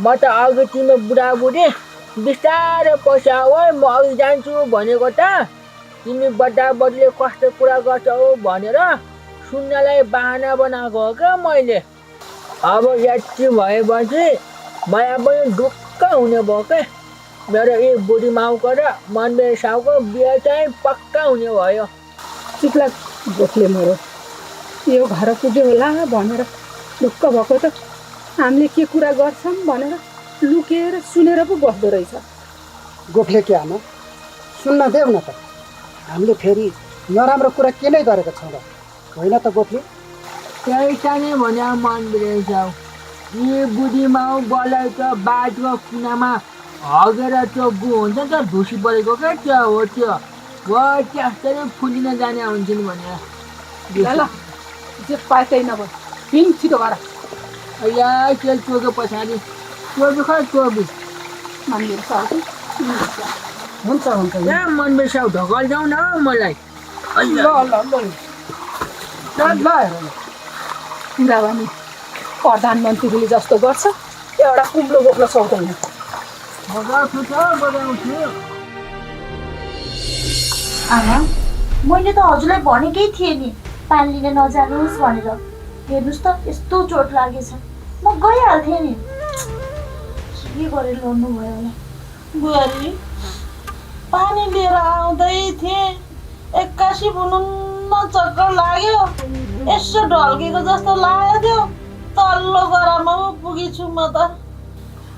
E: म त अघि तिम्रो बुढाबुढी बिस्तारै पस्याऊ है, म अघि जान्छु भनेको त तिमी बड्डाबड्डीले कस्तो कुरा गर्छौ भनेर सुन्नलाई बाहना बनाएको हो क्या मैले। अब यति भएपछि मलाई पनि ढुक्क हुने भयो क्या। मेरो यी बुढी माउको र मनबेर साउको बिहे चाहिँ पक्का हुने भयो।
H: चुप लाग गोठले मेरो, यो घर पुग्यो होला भनेर ढुक्क भएको त हामीले के कुरा गर्छौँ भनेर लुकेर सुनेर पो बस्दो रहेछ।
D: गोठले के आमा, सुन्न देऊ न त, हामीले फेरि नराम्रो कुरा के नै गरेको छौँ र, होइन त गोठले?
E: त्यही त नि भने मन बिरेछौ। यी बुढी माउ बलाई त बाटोको कुनामा हगेर त्यो गु हुन्छ नि त, धुसी परेको क्या, त्यो हो त्यो। हो त्यस्तै फुलिन जाने हुन्छ नि भनेर।
H: ल जे पाए त्यही नभए हिँड छिटो गर।
E: या तेल चोक्यो पछाडि, चोबी खै चोबी
H: मनबिर साउजी।
D: हुन्छ हुन्छ।
E: यहाँ मनबेर साउ ढकल जाउँ न मलाई।
H: ल ल ल ल कुरा भने प्रधानमन्त्रीले जस्तो गर्छ, एउटा कुम्लो बोक्न सक्दैन।
G: आमा, मैले त हजुरलाई भनेकै थिएँ नि पानी लिन नजानुहोस् भनेर। हेर्नुहोस् त यस्तो चोट लागेछ, म गइहाल्थेँ नि। के गरेर लड्नु भयो होला।
A: बुहारी, पानी लिएर आउँदै थिएँ, एक्कासी भुनुन्न चक्कर लाग्यो। यसो ढल्केको जस्तो लाग्यो थियो, तल्लो गरामा पो पुगेछु म त,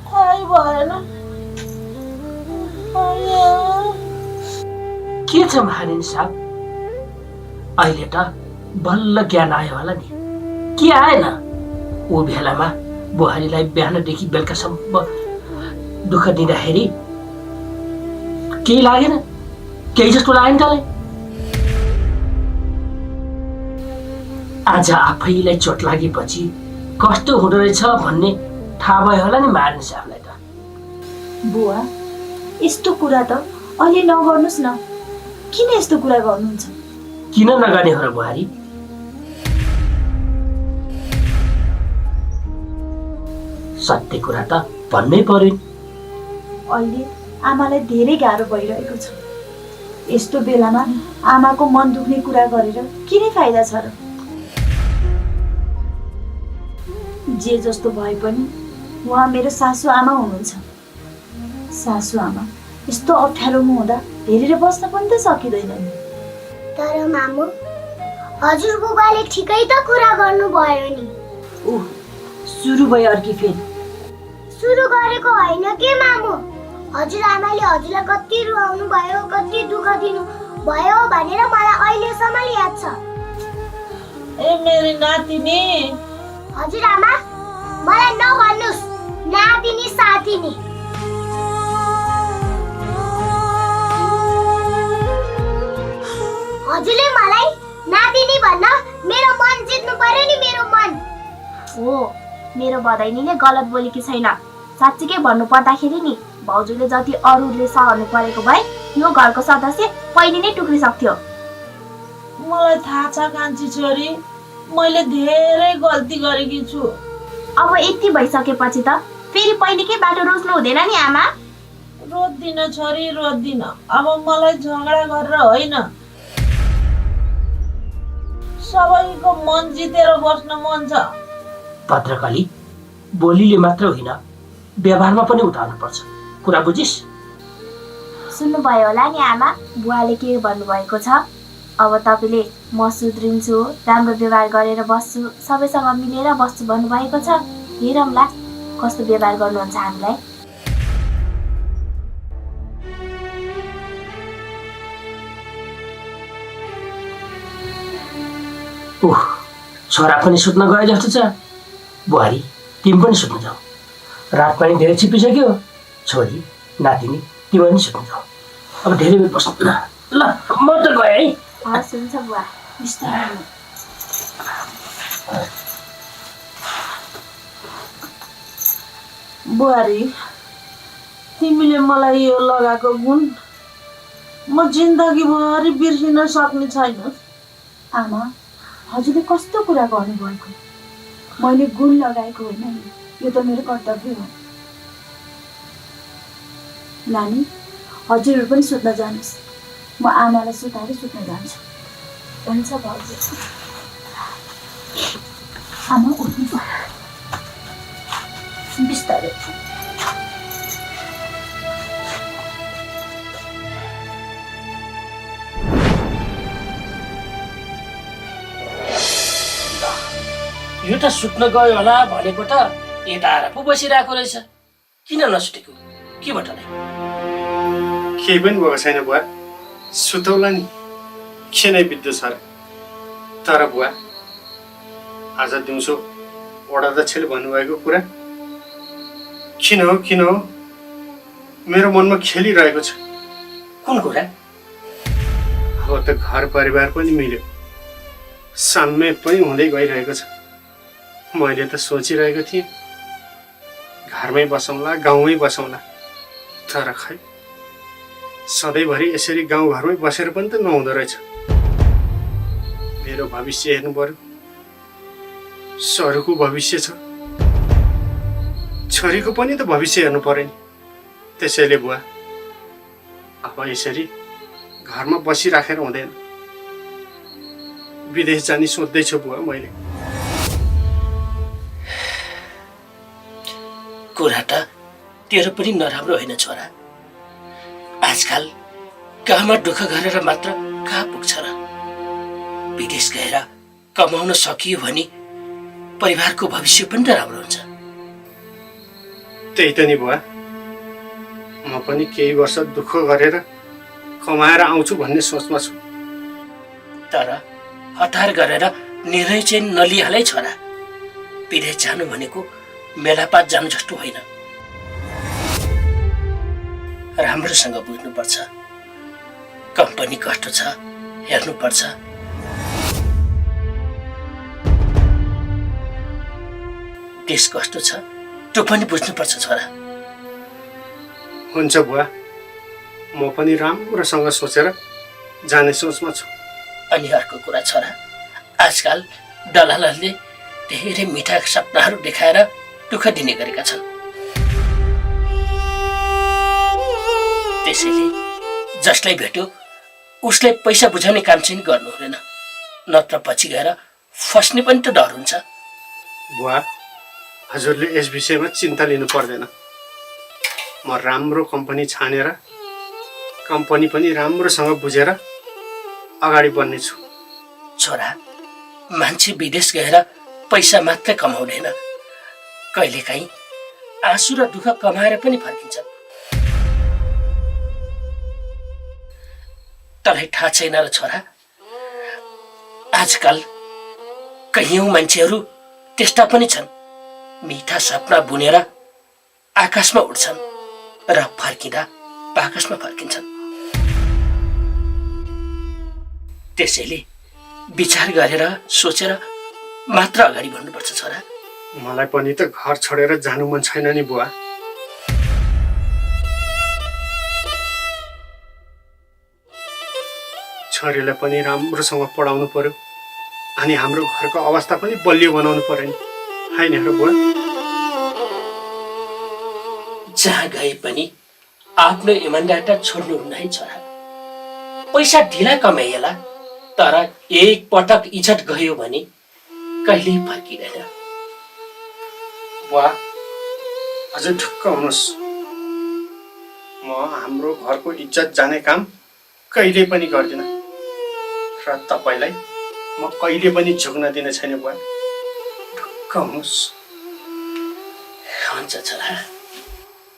A: थाहै भएन।
I: के छ महारानी साहब, अहिले त बल्ल ज्ञान आयो होला नि। के आएन? ऊ बेलामा बुहारीलाई बिहानदेखि बेलुकासम्म दुःख दिँदाखेरि केही लागेन, केही जस्तो लागेन तँलाई? आज आफैलाई चोट लागेपछि कस्तो हुँदो रहेछ भन्ने थाहा भयो होला नि मार्ने साहबलाई त।
F: बुवा यस्तो कुरा त अहिले नगर्नुहोस् न। किन यस्तो कुरा गर्नुहुन्छ?
I: किन नगर्ने हो र बुहारी? सत्य कुरा त भन्नै पर्यो।
F: अहिले आमालाई धेरै गाह्रो भइरहेको छ। यस्तो बेलामा आमाको मन दुख्ने कुरा गरेर के नै फाइदा छ र? जे जस्तो भए पनि उहाँ मेरो सासू आमा हुनुहुन्छ। सासू आमा यस्तो अप्ठ्यारोमा हुँदा हेरेर बस्न पनि त सकिँदैन नि।
B: तर मामु हजुर बुबाले ठिकै त कुरा गर्नुभयो नि।
F: ओह सुरु भयो अर्की फेरि।
B: सुरु गरेको होइन के मामु? हजुर आमाले हजुरलाई कति रुवाउनु भयो, कति दुःख दिनु भयो भनेर मलाई अहिलेसम्म याद छ।
A: ए मेरी नातिनी,
B: हजुर आमा मलाई नभन्नुस् नातिनी साथिनी। हजुरले मलाई नातिनी भन्न मेरो मन जित्नु पर्यो नि, मेरो मन।
G: हो मेरो बधाइनीले गलत बोलेकी छैन। साँच्चीकै भन्नु पर्दाखेरि नि भाउजूले जति अरूले सहनु परेको भए यो घरको सदस्य पहिले नै टुक्रिसक्थ्यो।
A: मलाई थाहा छ कान्छी छोरी, मैले धेरै गल्ती गरेकी छु।
G: अब यति भइसकेपछि त फेरि पहिलेकै बाटो रोज्नु हुँदैन नि आमा।
A: रोज्दिन छोरी, रोज्दिन। अब मलाई झगडा गरेर होइन, सबैको मन जितेर बस्न मन छ।
I: भद्रकाली बोलीले मात्र होइन, व्यवहारमा पनि उतार्नु पर्छ। कुरा बुझिस्?
G: सुन्नुभयो होला नि आमा, बुवाले के भन्नुभएको छ। अब तपाईँले म सुध्रिन्छु, राम्रो व्यवहार गरेर बस्छु, सबैसँग मिलेर बस्छु भन्नुभएको छ। हेरौँला कस्तो व्यवहार गर्नुहुन्छ हामीलाई।
I: ओह छोरा पनि सुत्न गए जस्तो छ। बुहारी तिमी पनि सुत्न जाऊ, रात पनि धेरै छिपिसक्यो। छोरी नातिनी तिमी पनि सुत्न जाऊ। अब धेरै बेर बस्नु ल। ल म त गएँ है।
G: हस् हुन्छ बुवा।
F: बिस्तारै।
A: बुहारी, तिमीले मलाई यो लगाएको गुण म जिन्दगीभरि बिर्सिन सक्ने छैन।
F: आमा हजुरले कस्तो कुरा गर्नुभएको? मैले गुण लगाएको होइन नि, यो त मेरो कर्तव्य हो। नानी हजुरहरू पनि सुत्न जानुहोस्, म आमालाई सुताएर सुत्न जान्छु।
G: हुन्छ भाउजू।
F: आमा उठ्नु पर्यो, बिस्तारै।
I: यो त सुत्न गयो होला भनेको त यता आएर पो बसिरहेको रहेछ। किन नसुतेको? के भटलाई?
C: केही पनि भएको छैन बुवा, सुतौला नि, के नै बित्दो छ र। तर बुवा आज दिउँसो वडा अध्यक्षले भन्नुभएको कुरा किन हो मेरो मनमा खेलिरहेको छ।
I: कुन कुरा?
C: अब त घर परिवार पनि मिल्यो, साम्य पनि हुँदै गइरहेको छ। मैले त सोचिरहेको थिएँ घरमै बसौँला, गाउँमै बसौँला, तर खै सधैँभरि यसरी गाउँघरमै बसेर पनि त नहुँदो रहेछ। मेरो भविष्य हेर्नु पर्यो, सरुको भविष्य छ, छोरीको पनि त भविष्य हेर्नु पर्यो नि। त्यसैले बुवा अब यसरी घरमा बसिराखेर हुँदैन, विदेश जाने सोच्दैछु बुवा मैले।
I: कुरा त तेरो पनि नराम्रो होइन छोरा। आजकल गाउँमा दुःख गरेर मात्र कहाँ पुग्छ र? विदेश गएर कमाउन सकियो भने परिवारको भविष्य पनि त राम्रो हुन्छ।
C: त्यही त नि बुवा, म पनि केही वर्ष दुःख गरेर कमाएर आउँछु भन्ने सोचमा छु।
I: तर हतार गरेर निर्णय चाहिँ नलिहालै छोरा। विदेश जानु भनेको मेलापात जानु जस्तो होइन। राम्रोसँग बुझ्नुपर्छ। कम्पनी कस्तो छ हेर्नुपर्छ। देश कस्तो छ त्यो पनि बुझ्नुपर्छ छोरा।
C: हुन्छ बुवा, म पनि राम्रोसँग सोचेर जाने सोचमा छु।
I: अनि अर्को कुरा छोरा, आजकल दलालहरूले धेरै मिठा सपनाहरू देखाएर दुःख दिने गरेका छन्। त्यसैले जसलाई भेट्यो उसलाई पैसा बुझाउने काम चाहिँ गर्नु हुँदैन, नत्र पछि गएर फस्ने पनि त डर हुन्छ।
C: बुवा, हजुरले यस विषयमा चिन्ता लिनु पर्दैन। म राम्रो कम्पनी छानेर कम्पनी पनि राम्रोसँग बुझेर अगाडि बढ्नेछु।
I: छोरा, मान्छे विदेश गएर पैसा मात्रै कमाउँदैन, कहिलेकाहीँ आँसु र दुःख कमाएर पनि फर्किन्छन्। तँलाई थाहा छैन र छोरा, आजकल कैयौँ मान्छेहरू त्यस्ता पनि छन्, मिठा सपना बुनेर आकाशमा उड्छन् र फर्किँदा बाकसमा फर्किन्छन्। त्यसैले विचार गरेर सोचेर मात्र अगाडि बढ्नुपर्छ छोरा।
C: मलाई पनि त घर छोडेर जानु मन छैन नि बुवा। छोरीलाई पनि राम्रोसँग पढाउनु पर्यो, अनि हाम्रो घरको अवस्था पनि बलियो बनाउनु पर्यो नि, होइन र बुवा?
I: जहाँ गए पनि आफ्नो इमान्दारिता छोड्नुहुन्न है छोरा। पैसा ढिला कमाइएला, तर एक पटक इज्जत गयो भने कहिल्यै फर्किँदैन।
C: बुवा, हजुर ढुक्क हुनुहोस्, म हाम्रो घरको इज्जत जाने काम कहिले पनि गर्दिनँ र तपाईँलाई म कहिले पनि झुक्न दिने छैन बुवा। ढुक्क हुनुहोस्।
I: हुन्छ छोरा,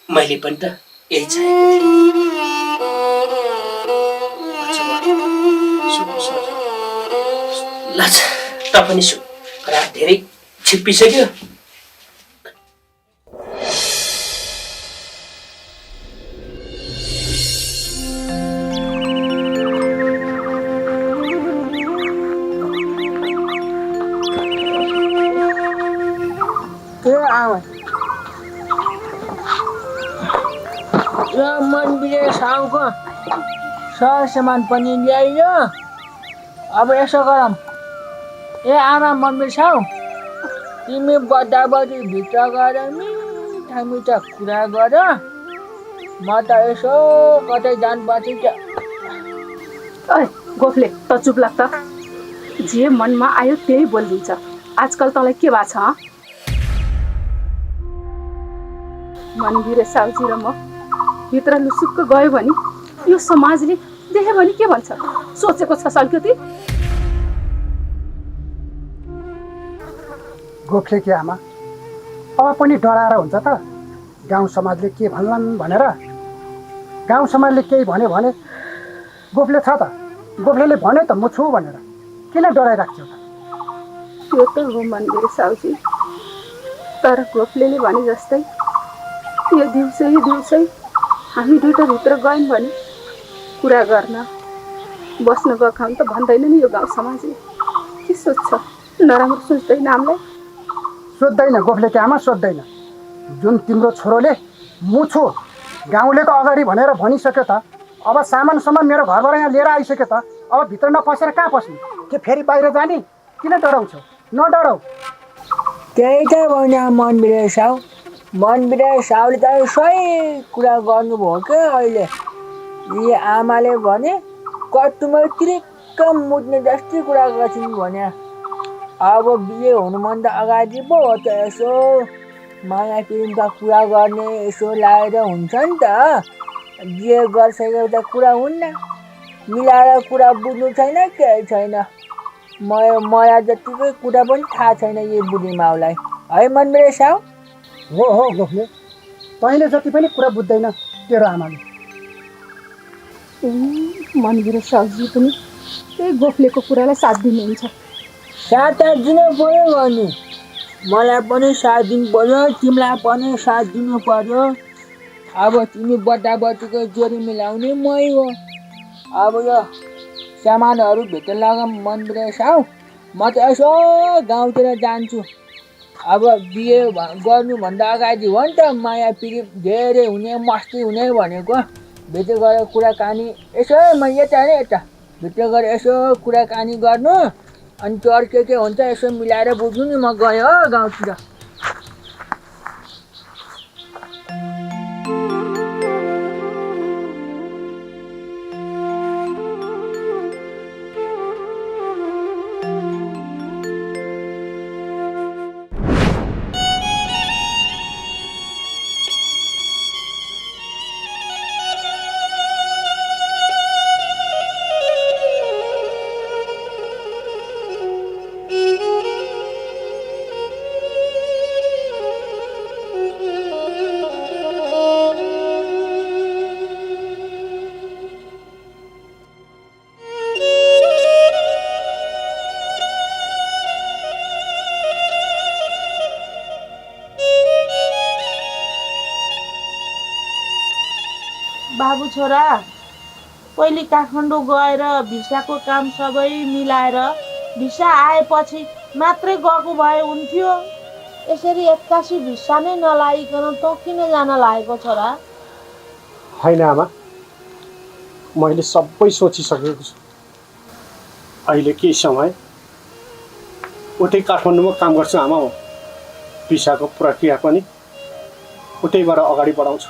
I: मैले पनि त यही चाहेको थिएँ। ल त पनि सु, रात धेरै छिप्पिसक्यो।
E: मन्दिर साउको सरसामान पनि ल्याइयो। अब यसो गरौँ, ए आमा मन्दिर साउ, तिमी बदाबदी भित्र गएर मिठा मिठा कुरा गर, म त यसो कतै जानुपर्छ क्या।
H: ओए गोफले, त चुप लाग त। जे मनमा आयो त्यही बोलिदिन्छ। आजकल तँलाई के भएको छ? मन्दिर साउजी र म भित्र लुसुक्क गयो भने यो समाजले देख्यो भने के भन्छ? सोचेको छ सल्क्योती?
D: गोफले के आमा, अब पनि डराएर हुन्छ त? गाउँ समाजले के भन्लान् भनेर? गाउँ समाजले केही भन्यो भने गोफले छ त? गोफले भन्यो त म छु भनेर, किन डराइराख्छौ त?
H: त्यो त हो मन्दिर साउजी, तर गोफले भने जस्तै यो दिउँसै हामी दुइटा भित्र गयौँ भने कुरा गर्न बस्न गएको त भन्दैन नि यो गाउँ समाजले। के सोध्छ? नराम्रो सोच्दैन हामीलाई?
D: सोध्दैन गोफले के आमा, सोध्दैन। जुन तिम्रो छोरोले म छु गाउँलेको अगाडि भनेर भनिसक्यो त, अब सामान मेरो घरबाट यहाँ लिएर आइसक्यो त, अब भित्र नपसेर कहाँ पस्ने? के फेरि बाहिर जाने? किन डराउँछौ? नडराउ।
E: त्यही त भने मनबिर साउ, मनबिर साउले त सही कुरा गर्नुभयो क्या। अहिले यी आमाले भने कटुमा तिरिक्क मुद्ने जस्तै कुरा गर्छिन् भने। अब बिहे हुनुभन्दा अगाडि पो हो त यसो माया प्रेमका कुरा गर्ने, यसो लाएर हुन्छ नि त। बिहे गरिसकेको त कुरा हुन्न, मिलाएर कुरा बुझ्नु छैन, केही छैन। मलाई जतिकै कुरा पनि थाहा छैन यो बुढी माउलाई, है मनबिर साउ?
D: हो गोफले, तैँले जति पनि कुरा बुझ्दैन तेरो आमाले।
H: मन्दिर साउजी पनि त्यही गोफलेको कुरालाई साथ दिनुहुन्छ।
E: साथ दिनु पर्यो भने मलाई पनि साथ दिनु पर्यो, तिमीलाई पनि साथ दिनु पर्यो। अब तिमी बट्टाबट्टीको जोरी मिलाउने मै हो। अब यो सामानहरू भित्र लगा मन बिराइसाउ, म त यसो गाउँतिर जान्छु। अब बिहे गर्नुभन्दा अगाडि हो नि त माया पिरी धेरै हुने मस्ती हुने भनेको। भित्र गएर कुराकानी यसो म यता नै यता भित्र गएर यसो कुराकानी गर्नु, अनि त्यो अरू के हुन्छ यसो मिलाएर बुझ्नु नि। म गएँ हो गाउँतिर।
A: बाबु छोरा पहिले काठमाडौँ गएर भिसाको काम सबै मिलाएर भिसा आएपछि मात्रै गएको भए हुन्थ्यो। यसरी 81 भिसा नै नलागिकन तँ किन जान लागेको छोरा?
C: होइन आमा, मैले सबै सोचिसकेको छु। अहिले केही समय उतै काठमाडौँमा काम गर्छु आमा। हो भिसाको प्रक्रिया पनि उतैबाट अगाडि बढाउँछु।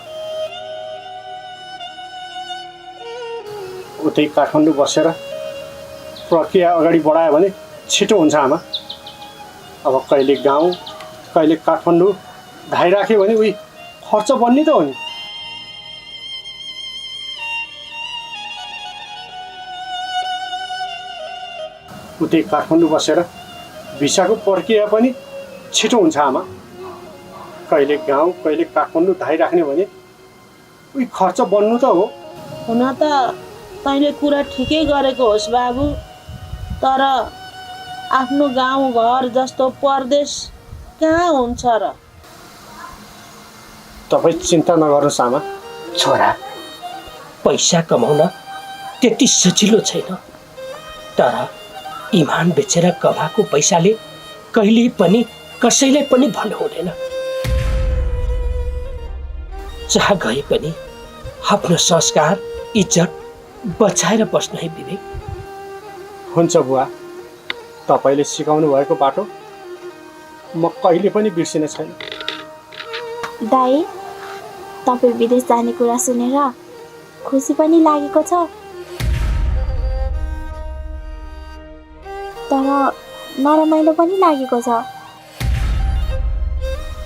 C: उतै काठमाडौँ बसेर प्रक्रिया अगाडि बढायो भने छिटो हुन्छ आमा। अब कहिले गाउँ कहिले काठमाडौँ धाइराख्यो भने उही खर्च बन्ने त हो नि। उतै काठमाडौँ बसेर भिसाको प्रक्रिया पनि छिटो हुन्छ आमा। कहिले गाउँ कहिले काठमाडौँ धाइराख्ने भने उही खर्च बन्नु त हो।
A: हुन त तैँले कुरा ठिकै गरेको होस् बाबु, तर आफ्नो गाउँ घर जस्तो परदेश कहाँ हुन्छ र?
C: तपाईँ चिन्ता नगर्नुहोस् आमा।
I: छोरा, पैसा कमाउन त्यति सजिलो छैन, तर इमान बेचेर कमाएको पैसाले कहिले पनि कसैलाई पनि भन्नु हुँदैन। जहाँ गए पनि आफ्नो संस्कार इज्जत बचाएर बस्नु है विवेक।
C: हुन्छ बुवा, तपाईँले सिकाउनु भएको बाटो म कहिले पनि बिर्सिने छैन।
G: दाइ, तपाईँ विदेश जाने कुरा सुनेर खुसी पनि लागेको छ, तर नरमाइलो पनि लागेको छ।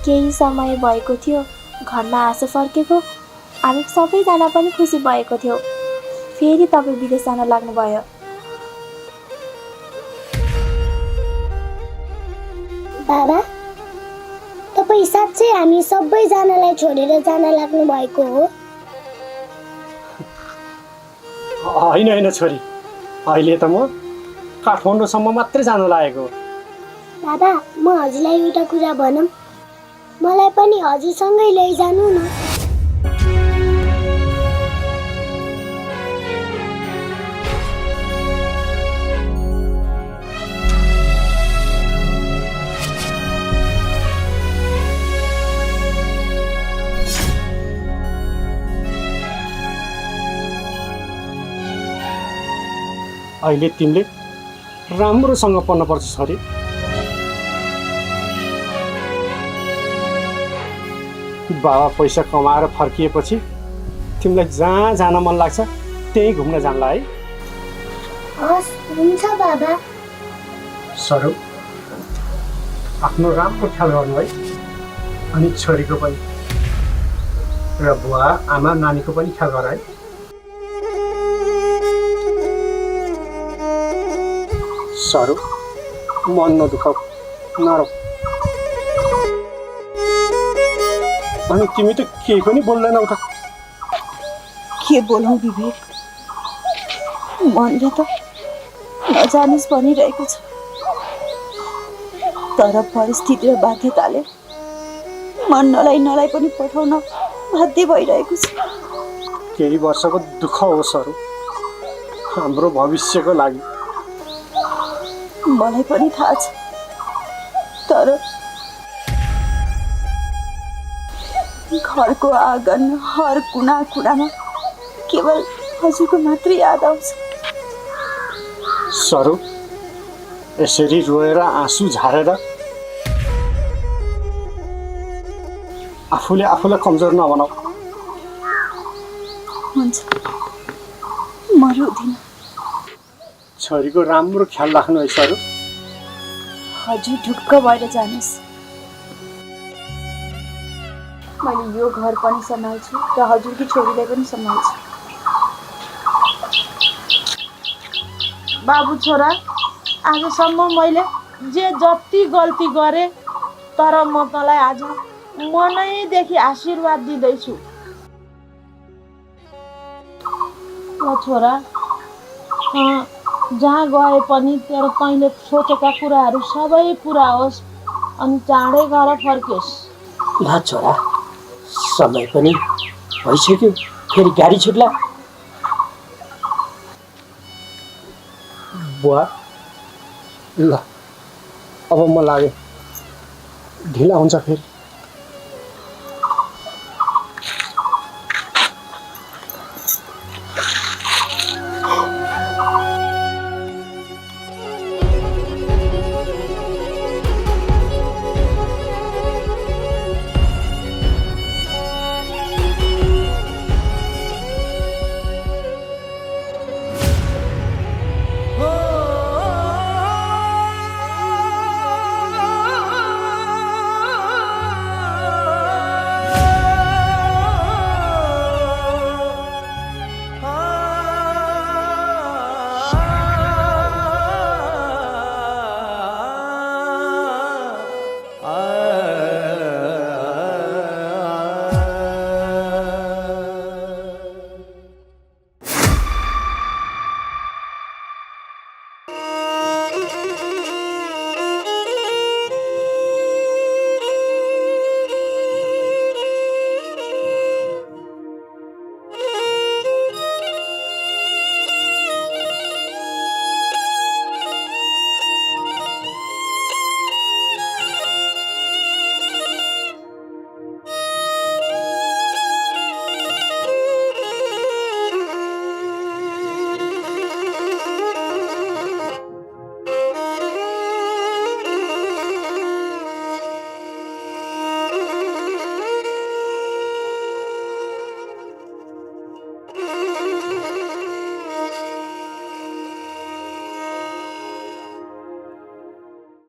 G: केही समय भएको थियो घरमा हाँसो फर्केको, हामी सबैजना पनि खुसी भएको थियो। फेरि तपाईँ विदेश जान लाग्नुभयो।
B: बाबा, तपाईँ साँच्चै हामी सबैजनालाई छोडेर जान लाग्नु भएको हो?
C: होइन होइन छोरी, अहिले त म काठमाडौँसम्म मात्रै जान लागेको।
B: बाबा, म हजुरलाई एउटा कुरा भनौँ, मलाई पनि हजुरसँगै लैजानु न।
C: अहिले तिमीले राम्रोसँग पढ्नुपर्छ छोरी। बाबा पैसा कमाएर फर्किएपछि तिमीलाई जहाँ जान मन लाग्छ त्यहीँ घुम्न जानला है।
B: हस्, हुन्छ बाबा।
C: सरू, आफ्नो राम्रो ख्याल गर्नु है, अनि छोरीको पनि, र बुवा आमा नानीको पनि ख्याल गर है। सरू, मन नदुखाऊ, नरौ। अनि तिमी त केही पनि बोल्दैनौ त?
F: के बोलौँ विवेक, मनले त नजानुस् भनिरहेको छ, तर परिस्थिति र बाध्यताले मन नलाई पनि पठाउन बाध्य भइरहेको छु।
C: केही वर्षको दुःख हो सरू, हाम्रो भविष्यको लागि।
F: मलाई पनि थाहा छ, तर घरको आँगन हर कुना कुनामा केवल हजुरको मात्रै याद आउँछ।
C: सरू, यसरी रोएर आँसु झारेर आफूले आफूलाई कमजोर नबनाऊ।
F: हुन्छ, म रुँदिनँ।
C: छोरीको राम्रो ख्याल राख्नु है सरू।
F: हजुर ढुक्क भएर जानुहोस्। मैले यो घर पनि सम्हाल्छु र हजुरकी छोरीलाई पनि सम्हाल्छु।
A: बाबु छोरा, आजसम्म मैले जे जति गल्ती गरेँ, तर म तँलाई आज मनैदेखि आशीर्वाद दिँदैछु। ल छोरा, जहाँ गए पनि तेरो तैँले सोचेका कुराहरू सबै पुरा होस् अनि चाँडै घर फर्केस्।
I: ल छोरा, समय पनि भइसक्यो, फेरि गाडी छुट्ला।
C: बुवा, ल अब म लागेँ, ढिला हुन्छ फेरि।